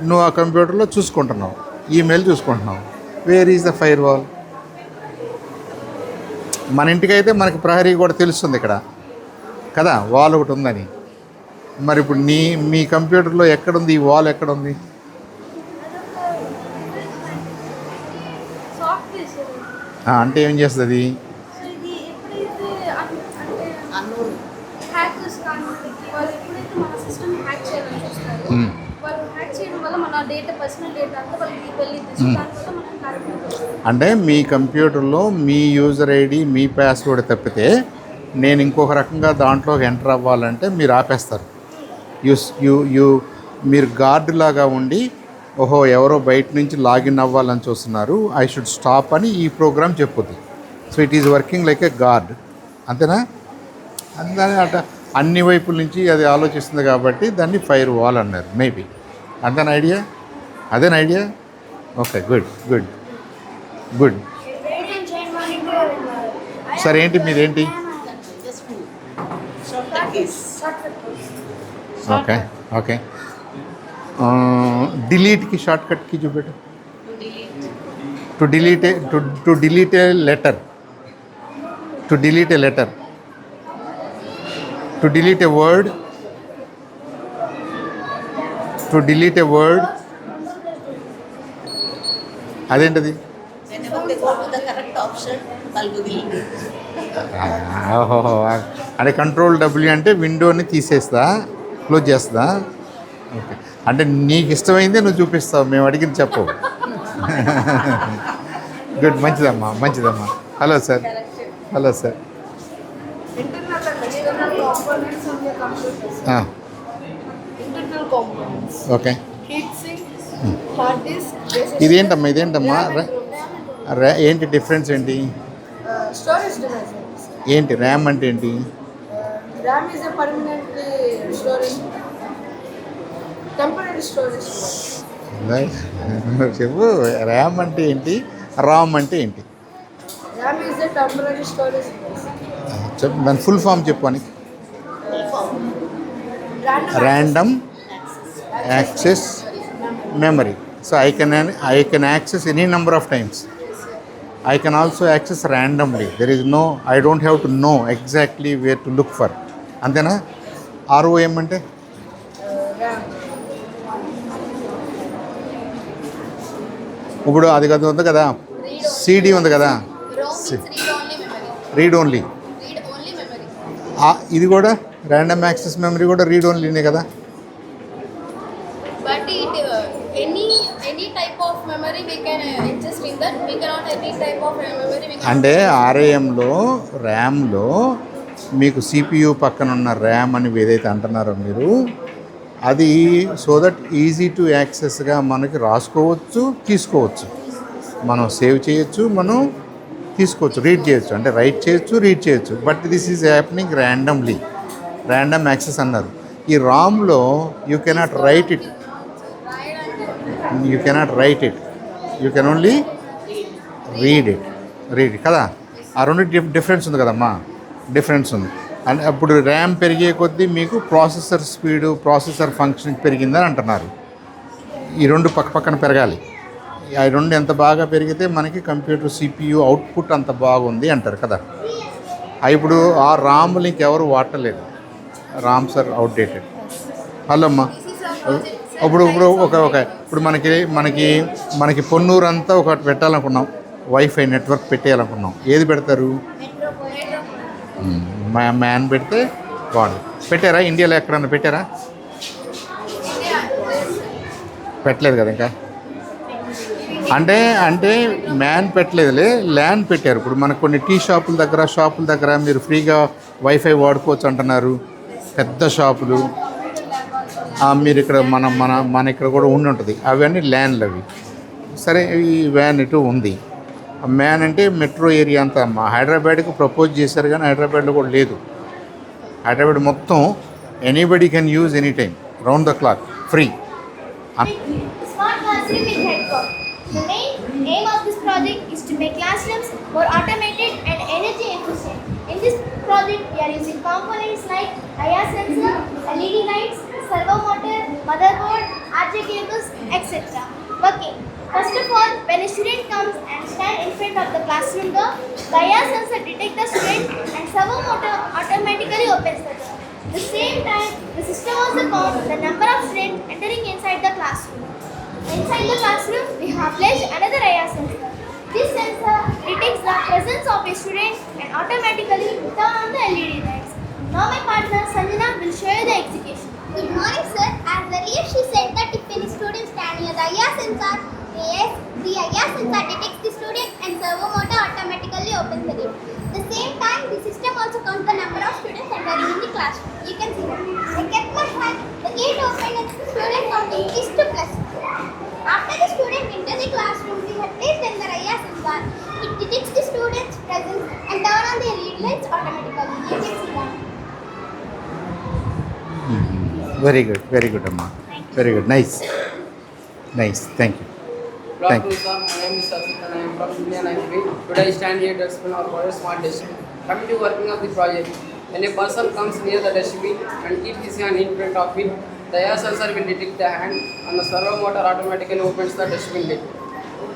నువ్వు ఆ కంప్యూటర్లో చూసుకుంటున్నావు, ఈమెయిల్ చూసుకుంటున్నావు. Where is the firewall? మన ఇంటికైతే మనకి ప్రహరీ కూడా తెలుస్తుంది ఇక్కడ కదా, వాల్ ఒకటి ఉందని. మరి ఇప్పుడు మీ కంప్యూటర్లో ఎక్కడుంది ఈ వాల్? ఎక్కడుంది? Software, sir. అంటే ఏం చేస్తుంది? So ఇది ఎప్పుడైతే హ్యాకర్స్ కానీ వాళ్ళు ఎప్పుడైతే మన సిస్టమ్ హ్యాక్ చేయాలని చూస్తారో వాళ్ళు హ్యాక్ చేయడం వల్ల మన డేటా, పర్సనల్ డేటా అంతా వాళ్ళకి వెళ్ళి దానివల్ల మనం హ్యాక్. అంటే మీ కంప్యూటర్లో మీ యూజర్ ఐడి, మీ పాస్వర్డ్ తప్పితే నేను ఇంకొక రకంగా దాంట్లోకి ఎంటర్ అవ్వాలంటే మీరు ఆపేస్తారు. మీరు గార్డ్ లాగా ఉండి, ఓహో ఎవరో బయట నుంచి లాగిన్ అవ్వాలని చూస్తున్నారు, ఐ షుడ్ స్టాప్ అని ఈ ప్రోగ్రామ్ చెప్పుద్ది. So it is working like a guard, అంతేనా? అందుకని అన్ని వైపుల నుంచి అది ఆలోచిస్తుంది కాబట్టి దాన్ని ఫైర్ వాల్ అన్నారు. మేబీ అదేనా ఐడియా? Okay, good. సరే, మీదేంటి? ఓకే. డిలీట్కి షార్ట్ కట్కి చూపెట్టు. To delete a letter, to delete a word, అదేంటది? ఓహో, అంటే కంట్రోల్ W అంటే విండోని తీసేస్తా, క్లోజ్ చేస్తా. ఓకే, అంటే నీకు ఇష్టమైందే నువ్వు చూపిస్తావు, మేము అడిగింది చెప్పు. గుడ్, మంచిదమ్మా. Hello sir. Internal components of your computers. Internal components. Okay. Heat sink, hard disk, ఇదేంటమ్మా? ఏంటి డిఫరెన్స్ ఏంటి? storage devices. ఏంటి ర్యామ్ అంటే ఏంటి? RAM is a permanently storage, temporary storage. చెప్పు, ర్యామ్ అంటే ఏంటి, రామ్ అంటే ఏంటి? RAM is a temporary storage device. చెప్పు, దాని ఫుల్ ఫామ్ చెప్పు అని. Random access memory. So I can access any number of times. I can also access randomly. There is no, I don't have to know exactly where to look for. అంతేనా? ROM అంటే ఇప్పుడు అది కదా ఉంది కదా, CD ఉంది కదా, రీడ్ ఓన్లీ. ఇది కూడా ర్యాండమ్ యాక్సెస్ మెమరీ కూడా రీడ్ ఓన్లీనే కదా. But any type of memory we can adjust in that. We cannot any type of memory we can. అంటే RAMలో ర్యామ్లో మీకు CPU పక్కన ఉన్న ర్యామ్ అని ఏదైతే అంటున్నారో మీరు, అది సో దట్ ఈజీ టు యాక్సెస్గా మనకి రాసుకోవచ్చు, తీసుకోవచ్చు, మనం సేవ్ చేయొచ్చు, మనం తీసుకోవచ్చు, రీడ్ చేయొచ్చు, అంటే రైట్ చేయొచ్చు, రీడ్ చేయొచ్చు. But this is happening randomly, random access అన్నారు. ఈ రామ్లో you cannot write it, you cannot write it, you can only read కదా. ఆ రెండు డిఫరెన్స్ ఉంది కదమ్మా, డిఫరెన్స్ ఉంది. అండ్ అప్పుడు ర్యామ్ పెరిగే కొద్దీ మీకు ప్రాసెసర్ స్పీడు, ప్రాసెసర్ ఫంక్షన్ పెరిగిందని అంటున్నారు. ఈ రెండు పక్క పక్కన పెరగాలి. ఆ రెండు ఎంత బాగా పెరిగితే మనకి కంప్యూటర్ CPU అవుట్పుట్ అంత బాగుంది అంటారు కదా. ఇప్పుడు ఆ రామ్లు ఇంకెవరు వాడలేదు, రామ్స్ ఆర్ అవుట్డేటెడ్. హలో అమ్మా, ఇప్పుడు ఇప్పుడు మనకి పొన్నూరు అంతా ఒకటి పెట్టాలనుకున్నాం, వైఫై నెట్వర్క్ పెట్టేయాలనుకున్నాం. ఏది పెడతారు? మ్యాన్ పెడితే బాగుంది. పెట్టారా? ఇండియాలో ఎక్కడన్నా పెట్టారా? పెట్టలేదు కదా ఇంకా. అంటే మ్యాన్ పెట్టలేదులే, ల్యాన్ పెట్టారు. ఇప్పుడు మనకు కొన్ని టీ షాపుల దగ్గర మీరు ఫ్రీగా వైఫై వాడుకోవచ్చు అంటున్నారు, పెద్ద షాపులు. మీరు ఇక్కడ మన ఇక్కడ కూడా ఉంటుంది. అవన్నీ ల్యాన్లు అవి. సరే, ఈ వ్యాన్ ఇటు ఉంది. మ్యాన్ అంటే మెట్రో ఏరియా అంతా అమ్మ. హైదరాబాద్కి ప్రపోజ్ చేశారు కానీ హైదరాబాద్లో కూడా లేదు. హైదరాబాద్ మొత్తం anybody can use any time, round the clock, free. Smart classroom with headcom. The main aim of this project is to make classrooms more automated and energy efficient. In this project, we are using components like IR sensor, LED lights, servo motor, motherboard, RJ cables, etc. Okay. First of all, when a student comes and stands in front of the classroom door, the IR sensor detects the student and servo motor automatically opens the door. At the same time, the system also counts the number of students entering inside the classroom. Inside the classroom, we have placed another IR sensor. This sensor detects the presence of a student and automatically turn on the LED lights. Now my partner Sanjana will show you the execution. Good morning, sir. As earlier she said that if any student stands near the IR sensor, the IR sensor detects the student and servo motor automatically opens the gate. At the same time, the system also counts the number of students entering in the classroom. You can see that. I kept my hand, the gate opened and the student counting is to plus. After the student enters the classroom, we have placed in the IR sensor. It detects the student's presence and turn on the LED lights automatically. You can see that. Very good అమ్మా, very good, nice, thank you. Good afternoon, sir. My name is Sasith and I am from Indian ITV. Today I stand here to explain our project Smart Dustbin. Coming to working of the project, when a person comes near the dustbin and keeps his hand in front of it, the air sensor will detect the hand and the servo motor automatically opens the dustbin lid.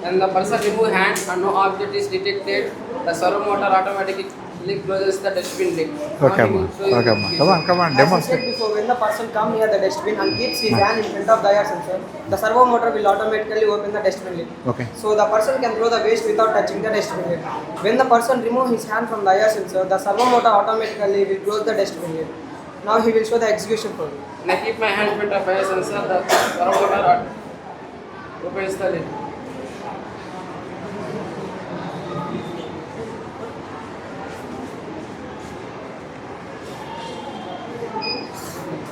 When the person removes hand and no object is detected, the servo motor automatically closes the dustbin lid. Okay, come on, As I demonstrate. said before, when the person comes near the dustbin and keeps his hand in front of the air sensor, the servo motor will automatically open the dustbin lid. Okay. So the person can throw the waste without touching the dustbin lid. When the person removes his hand from the air sensor, the servo motor automatically will close the dustbin lid. Now he will show the execution for you. When I keep my hand in front of air sensor, the servo motor opens the lid.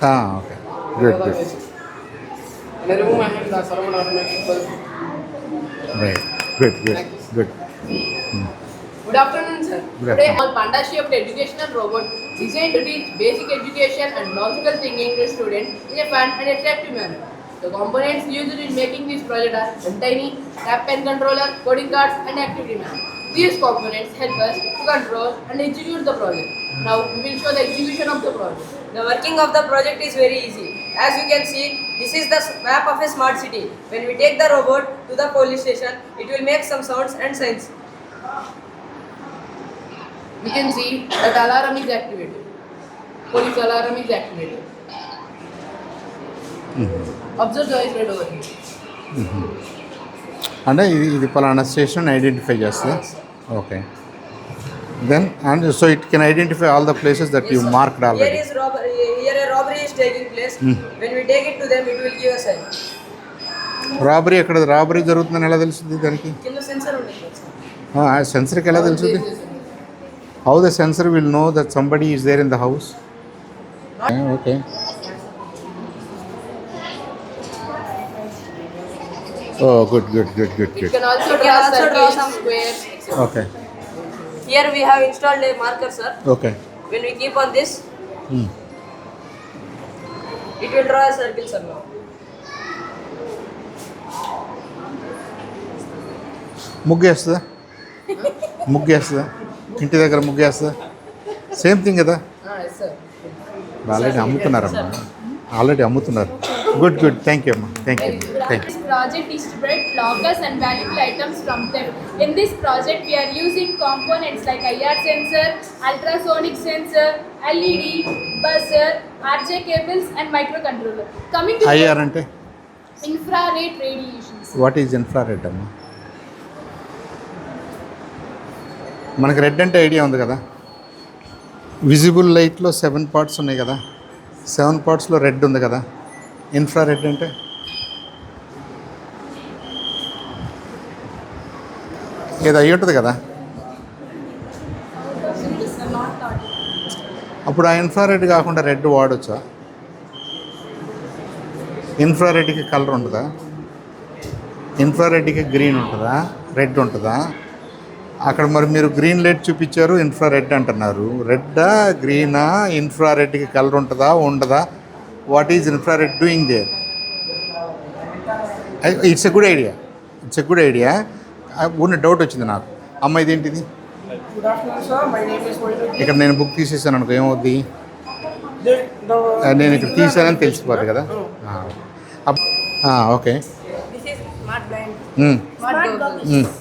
Okay, good. When I remove my hand, the servo motor automatically closes. Right, good. Good afternoon, sir. Today, our Panda-shaped educational robot designed to teach basic education and logical thinking to students in a fun and attractive manner. The components used in making this project are tiny tap pen controller, coding cards, and activity map. These components help us to control and execute the project. Now, we will show the execution of the project. The working of the project is very easy. As you can see, this is the map of a smart city. When we take the robot to the police station, it will make some sounds and signs. We can see that alarm is activated. Police alarm is activated. Observe the eyes right over here. అంటే ఇది పలానా స్టేషన్ ఐడెంటిఫై చేస్తుంది. Okay. Then and so it can identify all the places that you marked already. Here is robbery. Here a robbery is taking place. When we take it to them, it will give us a robbery ఎక్కడ రాబరీ జరుగుతుందని ఎలా తెలుస్తుంది దానికి? కింద సెన్సర్ ఉంటుంది. సెన్సర్కి ఎలా తెలుస్తుంది? How the sensor will know that somebody is there in the house? Okay. Oh, good. It can also draw circles, squares, etc. Okay. Here we have installed a marker, sir. Okay. When we keep on this, it will draw a circle, sir. Now. ముగ్గేస్తుందా? ఇంటి దగ్గర ముగ్గేస్తుందా? సేమ్ థింగ్ కదా. Yes, sir. ఆల్రెడీ అమ్ముతున్నారు. గుడ్. థ్యాంక్ యూ అమ్మా. Thank you. This project is to prevent lockers and valuable items from theft. In this project, we are using components like IR sensor, ultrasonic sensor, LED, buzzer, RJ cables, and microcontroller. Coming to IR అంటే infrared radiations. What is infrared అమ్మా? మనకి రెడ్ అంటే ఐడియా ఉంది కదా. విజిబుల్ లైట్లో 7 పార్ట్స్ ఉన్నాయి కదా. 7 పార్ట్స్లో రెడ్ ఉంది కదా. ఇన్ఫ్రారెడ్ అంటే ఏదో అయ్యి ఉంటుంది కదా. అప్పుడు ఆ ఇన్ఫ్రారెడ్ కాకుండా రెడ్ వాడొచ్చా? ఇన్ఫ్రారెడ్కి కలర్ ఉంటుందా? ఇన్ఫ్రారెడ్కి గ్రీన్ ఉంటుందా? రెడ్ ఉంటుందా? అక్కడ మరి మీరు గ్రీన్ లైట్ చూపించారు, ఇన్ఫ్రారెడ్ అంటున్నారు. రెడ్డా గ్రీనా? ఇన్ఫ్రారెడ్కి కలర్ ఉంటుందా ఉండదా? What is infrared doing there? It's a good idea. ఉన్న డౌట్ వచ్చింది నాకు. అమ్మ ఇదేంటిది? Good afternoon, sir. My name is Moinuddin. ఇక్కడ నేను బుక్ తీసేసాను అనుకో ఏమవుద్ది? నేను ఇక్కడ తీసానని తెలిసిపోతుంది కదా. Okay. This is smart blind. Smart goggles.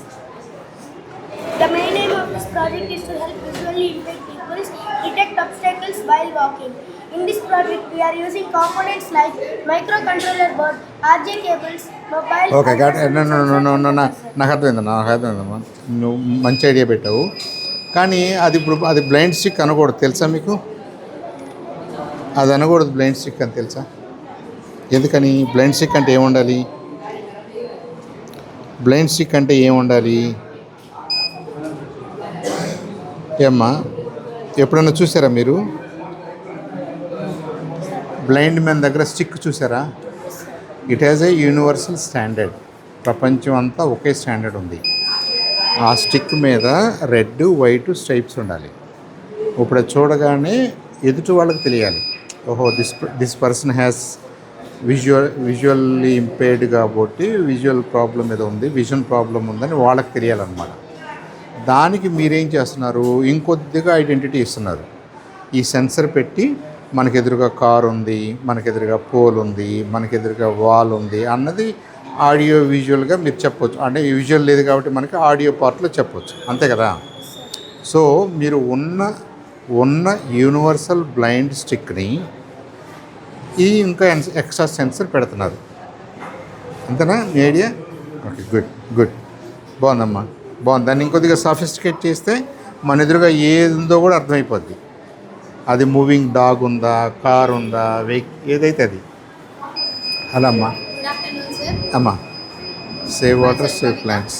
The main aim of this project is to help visually impaired people detect obstacles while walking. In this project, we are using components like microcontroller board, RJ cables, mobile. Okay నాకు అర్థమైందమ్మా. నువ్వు మంచి ఐడియా పెట్టావు. కానీ అది బ్లైండ్ స్టిక్ అనకూడదు తెలుసా మీకు? అది అనకూడదు బ్లైండ్ స్టిక్ అని తెలుసా? ఎందుకని? బ్లైండ్ స్టిక్ అంటే ఏముండాలి? ఏమ్మా ఎప్పుడన్నా చూసారా మీరు? బ్లైండ్ మ్యాన్ దగ్గర స్టిక్ చూసారా? It has a universal standard. ప్రపంచం అంతా ఒకే స్టాండర్డ్ ఉంది. ఆ స్టిక్ మీద రెడ్ వైట్ స్ట్రైప్స్ ఉండాలి. ఇప్పుడు చూడగానే ఎదుటి వాళ్ళకి తెలియాలి, ఓహో this person has visually impaired కాబట్టి విజువల్ ప్రాబ్లం ఏదో ఉంది, విజన్ ప్రాబ్లం ఉందని వాళ్ళకి తెలియాలన్నమాట. దానికి మీరేం చేస్తున్నారు? ఇంకొద్దిగా ఐడెంటిటీ ఇస్తున్నారు. ఈ సెన్సర్ పెట్టి మనకెదురుగా కార్ ఉంది, మనకెదురుగా పోల్ ఉంది, మనకెదురుగా వాల్ ఉంది అన్నది ఆడియో విజువల్గా మీరు చెప్పొచ్చు. అంటే విజువల్ లేదు కాబట్టి మనకి ఆడియో పార్ట్లో చెప్పొచ్చు, అంతే కదా. సో మీరు ఉన్న యూనివర్సల్ బ్లైండ్ స్టిక్ని ఇంకా ఎక్స్ట్రా సెన్సర్ పెడుతున్నారు, అంతేనా మీ ఐడియా? Okay, good. బాగుందమ్మా, బాగుంది. దాన్ని ఇంకొద్దిగా సఫిస్టికేట్ చేస్తే మన ఎదురుగా ఏది ఉందో కూడా అర్థమైపోద్ది. అది మూవింగ్ డాగ్ ఉందా, కార్ ఉందా, ఏదైతే అది. అలా అమ్మా. Good afternoon, sir. అమ్మా, save water, save plants.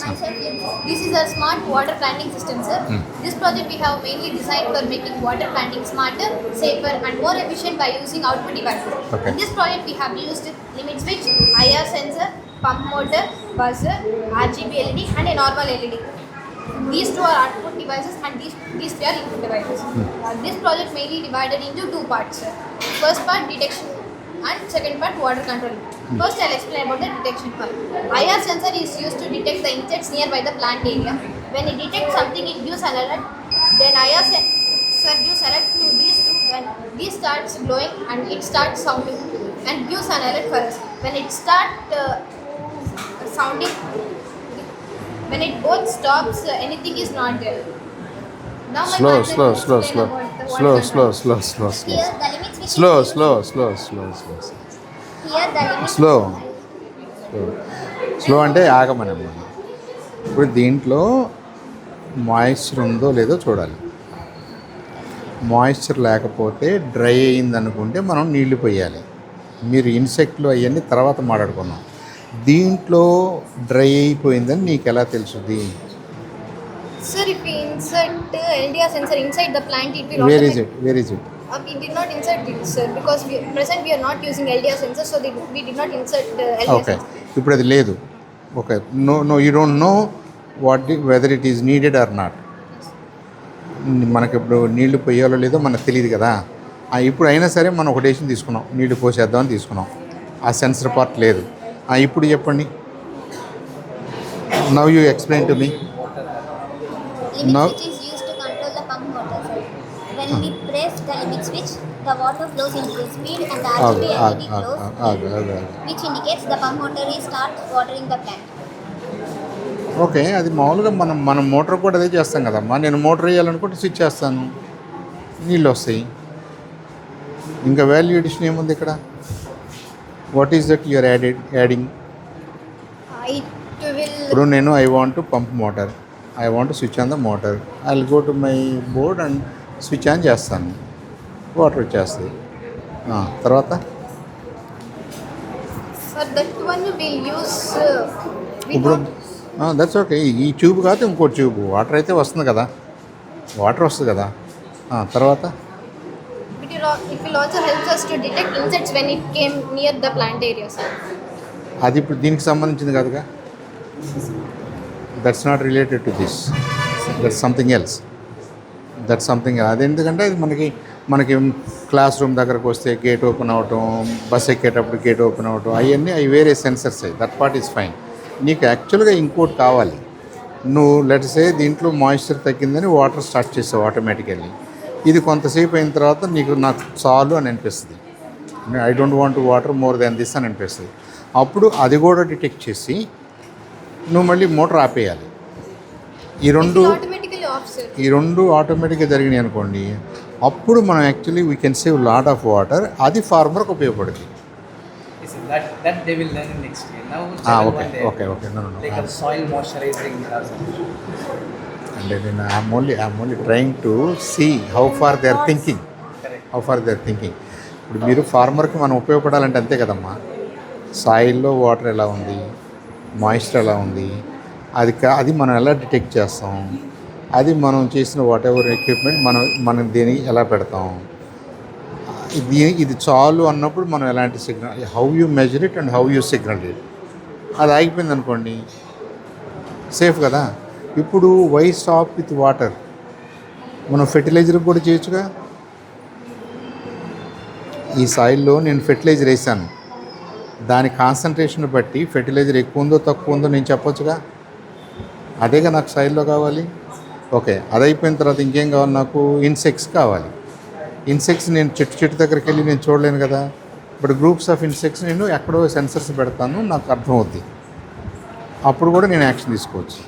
This is a smart water planting system, sir. This project we have mainly designed for making water planting smarter, safer and more efficient by using output devices. Okay. In this project we have used limit switch, IR sensor, pump motor, buzzer, RGB LED and a normal LED. These two are output devices and these two are input devices. This project mainly divided into two parts, sir. First part detection and second part water control. First I'll explain about the detection part. IR sensor is used to detect the insects nearby the plant area. When it detects something, it gives an alert. Then IR sensor gives alert to these two. When these starts glowing and it starts sounding and gives an alert for us. When it starts sounding, When it both stops, anything is not there. Now my Slow, partner slow, will slow, explain slow, about the slow, what slow, slow, slow, slow, Here the limits which slow, is slow, slow, slow, slow, here the limits slow slow అంటే ఆగమనమ్మా. ఇప్పుడు దీంట్లో మాయిశ్చర్ ఉందో లేదో చూడాలి. మాయిశ్చర్ లేకపోతే డ్రై అయింది అనుకుంటే మనం నీళ్లు పోయాలి. మీరు ఇన్సెక్ట్లు అవన్నీ తర్వాత మాట్లాడుకున్నాం. దీంట్లో డ్రై అయిపోయిందని నీకు ఎలా తెలుసుది? Sir, if we insert LDR sensor inside the plant, it will where is it? Where is it? We did not insert it, sir, because we are not using LDR sensor, so we did not insert LDR okay, sensor. ఇప్పుడు అది లేదు. Okay, no you don't know whether it is needed or not. మనకి ఇప్పుడు నీళ్లు పోయాలో లేదో మనకు తెలియదు కదా. ఇప్పుడు అయినా సరే మనం ఒక డెసిషన్ తీసుకున్నాం, నీళ్లు పోసేద్దామని తీసుకున్నాం. ఆ సెన్సర్ పార్ట్ లేదు. ఇప్పుడు చెప్పండి. Now you explain to me. limit Now- switch is used to control the pump motor, sir. When we press the limit switch, the water flows in full speed and the RGB LED glows, which indicates the pump motor is start watering the plant. Okay, అది మామూలుగా మనం మోటార్ కూడా అదే చేస్తాం కదమ్మా. నేను మోటార్ వేయాలనుకుంటే స్విచ్ చేస్తాను, నీళ్ళు వస్తాయి. ఇంకా వాల్యూ ఎడిషన్ ఏముంది ఇక్కడ? What is that you're adding? It will ఇప్పుడు నేను I want to pump motor, I want switch on the motor, I will go to my board and switch on చేస్తాను, వాటర్ వచ్చేస్తుంది. తర్వాత for that one we will use ఇప్పుడు దట్స్ ఓకే. ఈ ట్యూబ్ కాదు ఇంకో ట్యూబ్, వాటర్ అయితే వస్తుంది కదా, వాటర్ వస్తుంది కదా. తర్వాత it will also help us to detect insects when it came near the plant area, sir. అది ఇప్పుడు దీనికి సంబంధించింది కాదుగా. That's not related to this, that's something else. That's something అది ఎందుకంటే అది మనకి క్లాస్ రూమ్ దగ్గరకు వస్తే గేట్ ఓపెన్ అవ్వటం, బస్ ఎక్కేటప్పుడు గేట్ ఓపెన్ అవ్వటం, అవి వేరే సెన్సర్స్ అయ్యి, దట్ పార్ట్ ఈజ్ ఫైన్. నీకు యాక్చువల్గా ఇంకోటి కావాలి. నువ్వు లెట్సే దీంట్లో మాయిశ్చర్ తగ్గిందని వాటర్ స్టార్ట్ చేసావు ఆటోమేటికల్లీ. ఇది కొంతసేపు అయిన తర్వాత నాకు చాలు అని అనిపిస్తుంది. I don't want water more than this అని అనిపిస్తుంది. అప్పుడు అది కూడా డిటెక్ట్ చేసి నువ్వు మళ్ళీ మోటార్ ఆపేయాలి. ఈ రెండు ఆటోమేటిక్గా జరిగినాయి అనుకోండి, అప్పుడు మనం actually we can save lot of water. అది ఫార్మర్కి ఉపయోగపడుతుంది. That they will learn in next year. Now Okay. No. Like a soil moisturizing process. And then I'm only trying to see how far they are thinking. ఇప్పుడు మీరు ఫార్మర్కి మనం ఉపయోగపడాలంటే అంతే కదమ్మా. సాయిల్లో వాటర్ ఎలా ఉంది, మాయిశ్చర్ ఎలా ఉంది, అది మనం ఎలా డిటెక్ట్ చేస్తాం, అది మనం చేసిన వాట్ ఎవర్ ఎక్విప్మెంట్ మనం దీనికి ఎలా పెడతాం, ఇది చాలు అన్నప్పుడు మనం ఎలాంటి signal, how you measure it and how you signal it. అది ఆగిపోయింది అనుకోండి, సేఫ్ కదా. ఇప్పుడు వై స్టాప్ విత్ వాటర్? మనం ఫెర్టిలైజర్ కూడా చేయొచ్చుగా. ఈ సాయిల్లో నేను ఫెర్టిలైజర్ వేసాను, దాని కాన్సన్ట్రేషన్ బట్టి ఫెర్టిలైజర్ ఎక్కువ ఉందో తక్కువ ఉందో నేను చెప్పొచ్చుగా. అదేగా నాకు సాయిల్లో కావాలి. ఓకే, అది అయిపోయిన తర్వాత ఇంకేం కావాలి? నాకు ఇన్సెక్ట్స్ కావాలి. ఇన్సెక్ట్స్ నేను చెట్టు దగ్గరికి వెళ్ళి నేను చూడలేను కదా. ఇప్పుడు గ్రూప్స్ ఆఫ్ ఇన్సెక్ట్స్ నేను ఎక్కడో సెన్సర్స్ పెడతాను, నాకు అర్థమవుద్ది. అప్పుడు కూడా నేను యాక్షన్ తీసుకోవచ్చు.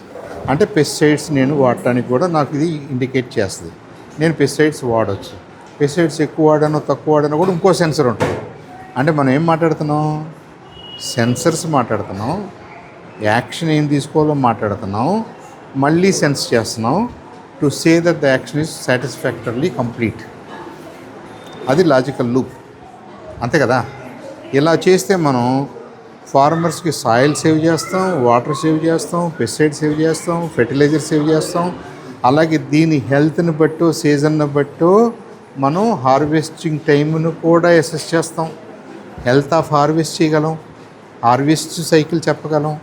అంటే పెస్టిసైడ్స్ నేను వాడటానికి కూడా నాకు ఇది ఇండికేట్ చేస్తుంది. నేను పెస్టిసైడ్స్ వాడవచ్చు. పెస్టిసైడ్స్ ఎక్కువ వాడానో తక్కువ వాడానో కూడా ఇంకో సెన్సర్ ఉంటుంది. అంటే మనం ఏం మాట్లాడుతున్నాం? సెన్సర్స్ మాట్లాడుతున్నాం, యాక్షన్ ఏం తీసుకోవాలో మాట్లాడుతున్నాం, మళ్ళీ సెన్స్ చేస్తున్నాం to say that the action is satisfactorily complete. అది లాజికల్ లూప్, అంతే కదా. ఇలా చేస్తే మనం ఫార్మర్స్కి సాయిల్ సేవ్ చేస్తాం, వాటర్ సేవ్ చేస్తాం, పెస్టిసైడ్ సేవ్ చేస్తాం, ఫెర్టిలైజర్ సేవ్ చేస్తాం. అలాగే దీని హెల్త్ని బట్టో సీజన్ని బట్టో మనం హార్వెస్టింగ్ టైంను కూడా అసెస్ చేస్తాం. హెల్త్ ఆఫ్ హార్వెస్ట్ చేయగలం, హార్వెస్ట్ సైకిల్ చెప్పగలం.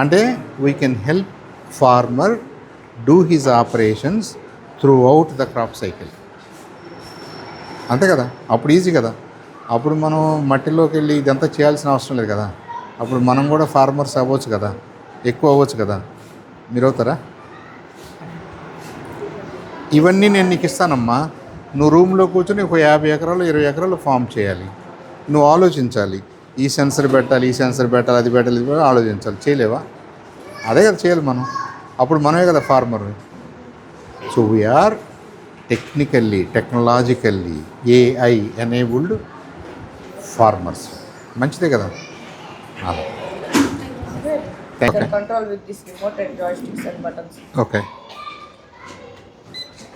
అంటే we can help farmer do his operations throughout the crop cycle. అంతే కదా, అప్పుడు ఈజీ కదా. అప్పుడు మనం మట్టిలోకి వెళ్ళి ఇదంతా చేయాల్సిన అవసరం లేదు కదా. అప్పుడు మనం కూడా ఫార్మర్స్ అవ్వచ్చు కదా, ఎక్కువ అవ్వచ్చు కదా. మీరు అవుతారా? ఇవన్నీ నేను నీకు ఇస్తానమ్మా. నువ్వు రూమ్లో కూర్చొని ఒక 50 ఎకరాలు 20 ఎకరాలు ఫామ్ చేయాలి. నువ్వు ఆలోచించాలి, ఈ సెన్సర్ పెట్టాలి, ఈ సెన్సర్ పెట్టాలి, అది పెట్టాలి, ఇది పెట్టాలి, ఆలోచించాలి. చేయలేవా? అదే కదా చేయాలి మనం. అప్పుడు మనమే కదా farmer. So we're technologically AI enabled farmers. మంచిదే కదా. Control with this remote and joysticks and buttons. Okay,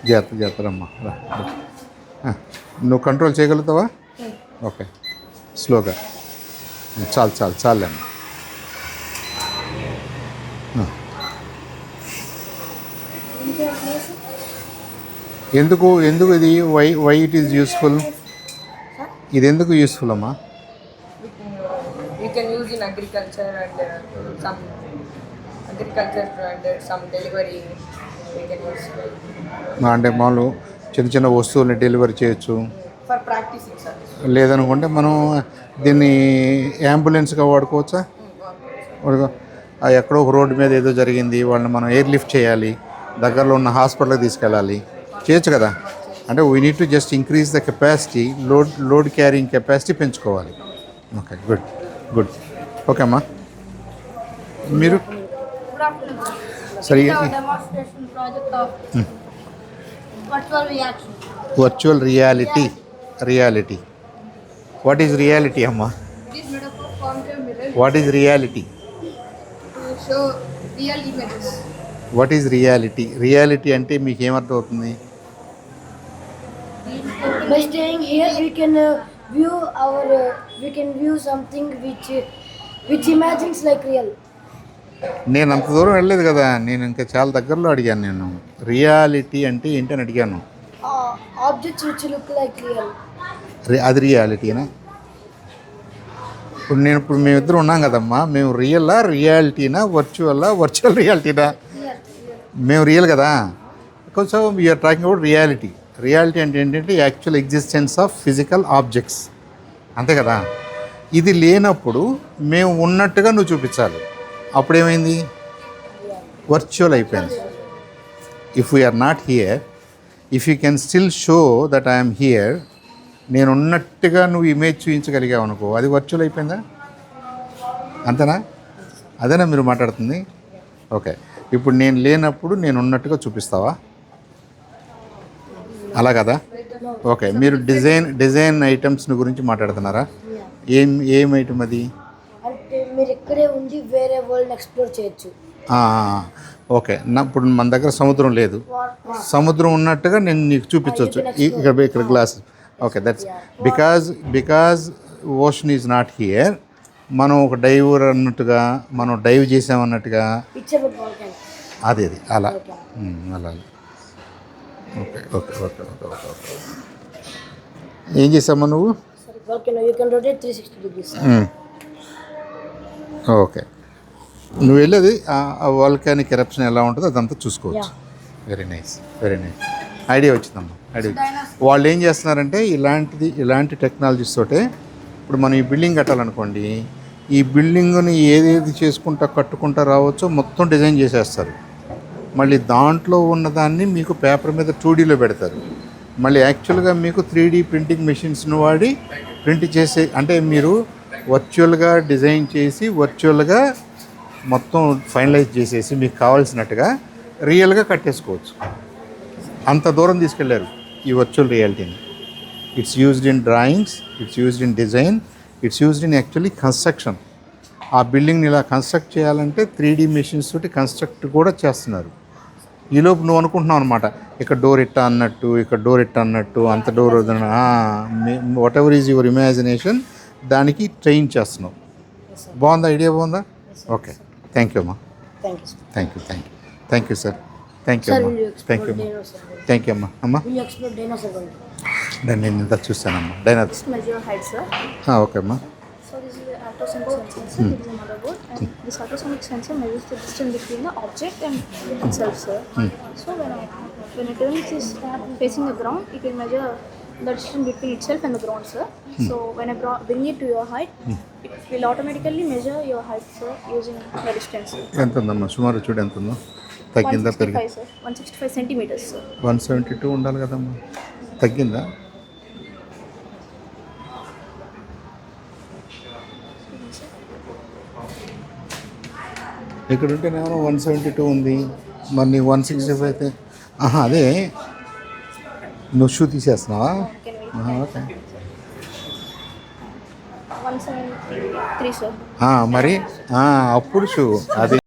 జాగ్రత్తమ్మా. నువ్వు కంట్రోల్ చేయగలుగుతావా? ఓకే, స్లోగా. చాలండి. ఎందుకు ఇది వై ఇట్ ఈస్ యూస్ఫుల్? ఇది ఎందుకు యూస్ఫుల్ అమ్మా? We can use in agriculture and some delivery we can use. అంటే మామూలు చిన్న వస్తువుల్ని డెలివరీ చేయొచ్చు. For practicing service. లేదనుకుంటే మనం దీన్ని అంబులెన్స్గా వాడుకోవచ్చా? ఎక్కడో ఒక రోడ్డు మీద ఏదో జరిగింది, వాళ్ళని మనం ఎయిర్ లిఫ్ట్ చేయాలి, దగ్గరలో ఉన్న హాస్పిటల్కి తీసుకెళ్ళాలి, చేయొచ్చు కదా. అంటే we need to just increase the capacity, load carrying capacity పెంచుకోవాలి. Okay, good. ఓకే అమ్మా, మీరు సరే. Demonstration project of virtual reaction. Virtual reality. What is reality అమ్మా? It is made up of concave mirror what is reality? to show real images. What is reality అంటే మీకు ఏమర్థం అవుతుంది? By staying here, we can view something which imagines like real. నేను అంత దూరం వెళ్ళలేదు కదా, నేను ఇంకా చాలా దగ్గరలో అడిగాను. నేను రియాలిటీ అంటే ఏంటని అడిగాను. Objects which look like real. అది రియాలిటీనా? ఇప్పుడు మేమిద్దరు ఉన్నాం కదమ్మా, మేము రియాలిటీనా వర్చువల్ రియాలిటీనా? మేము రియల్ కదా. కొంచెం యూఆర్ టాకింగ్ అబౌట్ రియాలిటీ అంటే ఏంటంటే actual existence of physical objects, అంతే కదా. ఇది లేనప్పుడు మేము ఉన్నట్టుగా నువ్వు చూపించాలి. అప్పుడేమైంది? వర్చువల్ అయిపోయింది. If we're not here, if you can still show that I'm here, నేను ఉన్నట్టుగా నువ్వు ఇమేజ్ చూపించగలిగావు అనుకో, అది వర్చువల్ అయిపోయిందా? అంతేనా? అదేనా మీరు మాట్లాడుతుంది? ఓకే, ఇప్పుడు నేను లేనప్పుడు నేను ఉన్నట్టుగా చూపిస్తావా? అలా కదా. ఓకే, మీరు డిజైన్ ఐటమ్స్ గురించి మాట్లాడుతున్నారా? ఏం ఐటమ్ అది? అంటే మీరు ఇక్కడే ఉండి వేరే వరల్డ్ ఎక్స్ప్లోర్ చేయొచ్చు. ఓకే, ఇప్పుడు మన దగ్గర సముద్రం లేదు, సముద్రం ఉన్నట్టుగా నేను నీకు చూపించవచ్చు ఇక్కడ glass. Okay, that's because ocean is not here. మనం ఒక డైవర్ అన్నట్టుగా, మనం డైవ్ చేసామన్నట్టుగా, అది అలా. Okay okay okay okay okay okay ఏం చేసామా నువ్వు? ఓకే, నువ్వు వెళ్ళేది ఆ వాల్కానిక్ ఎరప్షన్ ఎలా ఉంటుందో అదంతా చూసుకోవచ్చు. Very nice. ఐడియా వచ్చిందమ్మా, వాళ్ళు ఏం చేస్తున్నారంటే ఇలాంటి టెక్నాలజీస్ తోటే ఇప్పుడు మనం ఈ బిల్డింగ్ కట్టాలనుకోండి, ఈ బిల్డింగ్ని ఏదేది కట్టుకుంటా రావచ్చో మొత్తం డిజైన్ చేసేస్తారు. మళ్ళీ దాంట్లో ఉన్నదాన్ని మీకు పేపర్ మీద 2Dలో పెడతారు. మళ్ళీ యాక్చువల్గా మీకు 3D ప్రింటింగ్ మెషిన్స్ను వాడి ప్రింట్ చేసే, అంటే మీరు వర్చువల్గా డిజైన్ చేసి వర్చువల్గా మొత్తం ఫైనలైజ్ చేసేసి మీకు కావాల్సినట్టుగా రియల్గా కట్టేసుకోవచ్చు. అంత దూరం తీసుకెళ్లారు ఈ వర్చువల్ రియాలిటీని. It's used in drawings, it's used in design, it's used in actually construction. ఆ బిల్డింగ్ని ఇలా కన్స్ట్రక్ట్ చేయాలంటే 3D మెషిన్స్ తోటి కన్స్ట్రక్ట్ కూడా చేస్తున్నారు. ఈలోపు నువ్వు అనుకుంటున్నావు అనమాట, ఇక్కడ డోర్ ఇట్టా అన్నట్టు అంత door what ever is your imagination, దానికి ట్రైన్ చేస్తున్నావు. బాగుందా? ఐడియా బాగుందా? ఓకే, థ్యాంక్ యూ అమ్మా. Thank you sir. Thank you అమ్మా. నేను ఇంత చూస్తానమ్మా. డైనోసార్. ఓకే అమ్మా. So this is the ultrasonic sensor, this is a motherboard, and this ultrasonic sensor measures the distance between the object and itself, sir. So when it turns is facing the ground, it will measure the distance between itself and the ground, sir. So when I bring it to your height, it will automatically measure your height, sir, using the distance. ఎంత ఉందమ్మా? సుమారు చూడు ఎంత ఉందో. తగ్గిందా? 165, sir. 165 centimeters, sir. 172 ఉండాలి కదమ్మా. తగ్గిందా? ఇక్కడ ఉంటేనేమో 172 ఉంది. మరి నీకు 165 అయితే అదే నువ్వు షూ తీసేస్తున్నావా? ఓకే. 173 సార్. మరి అప్పుడు షూ అది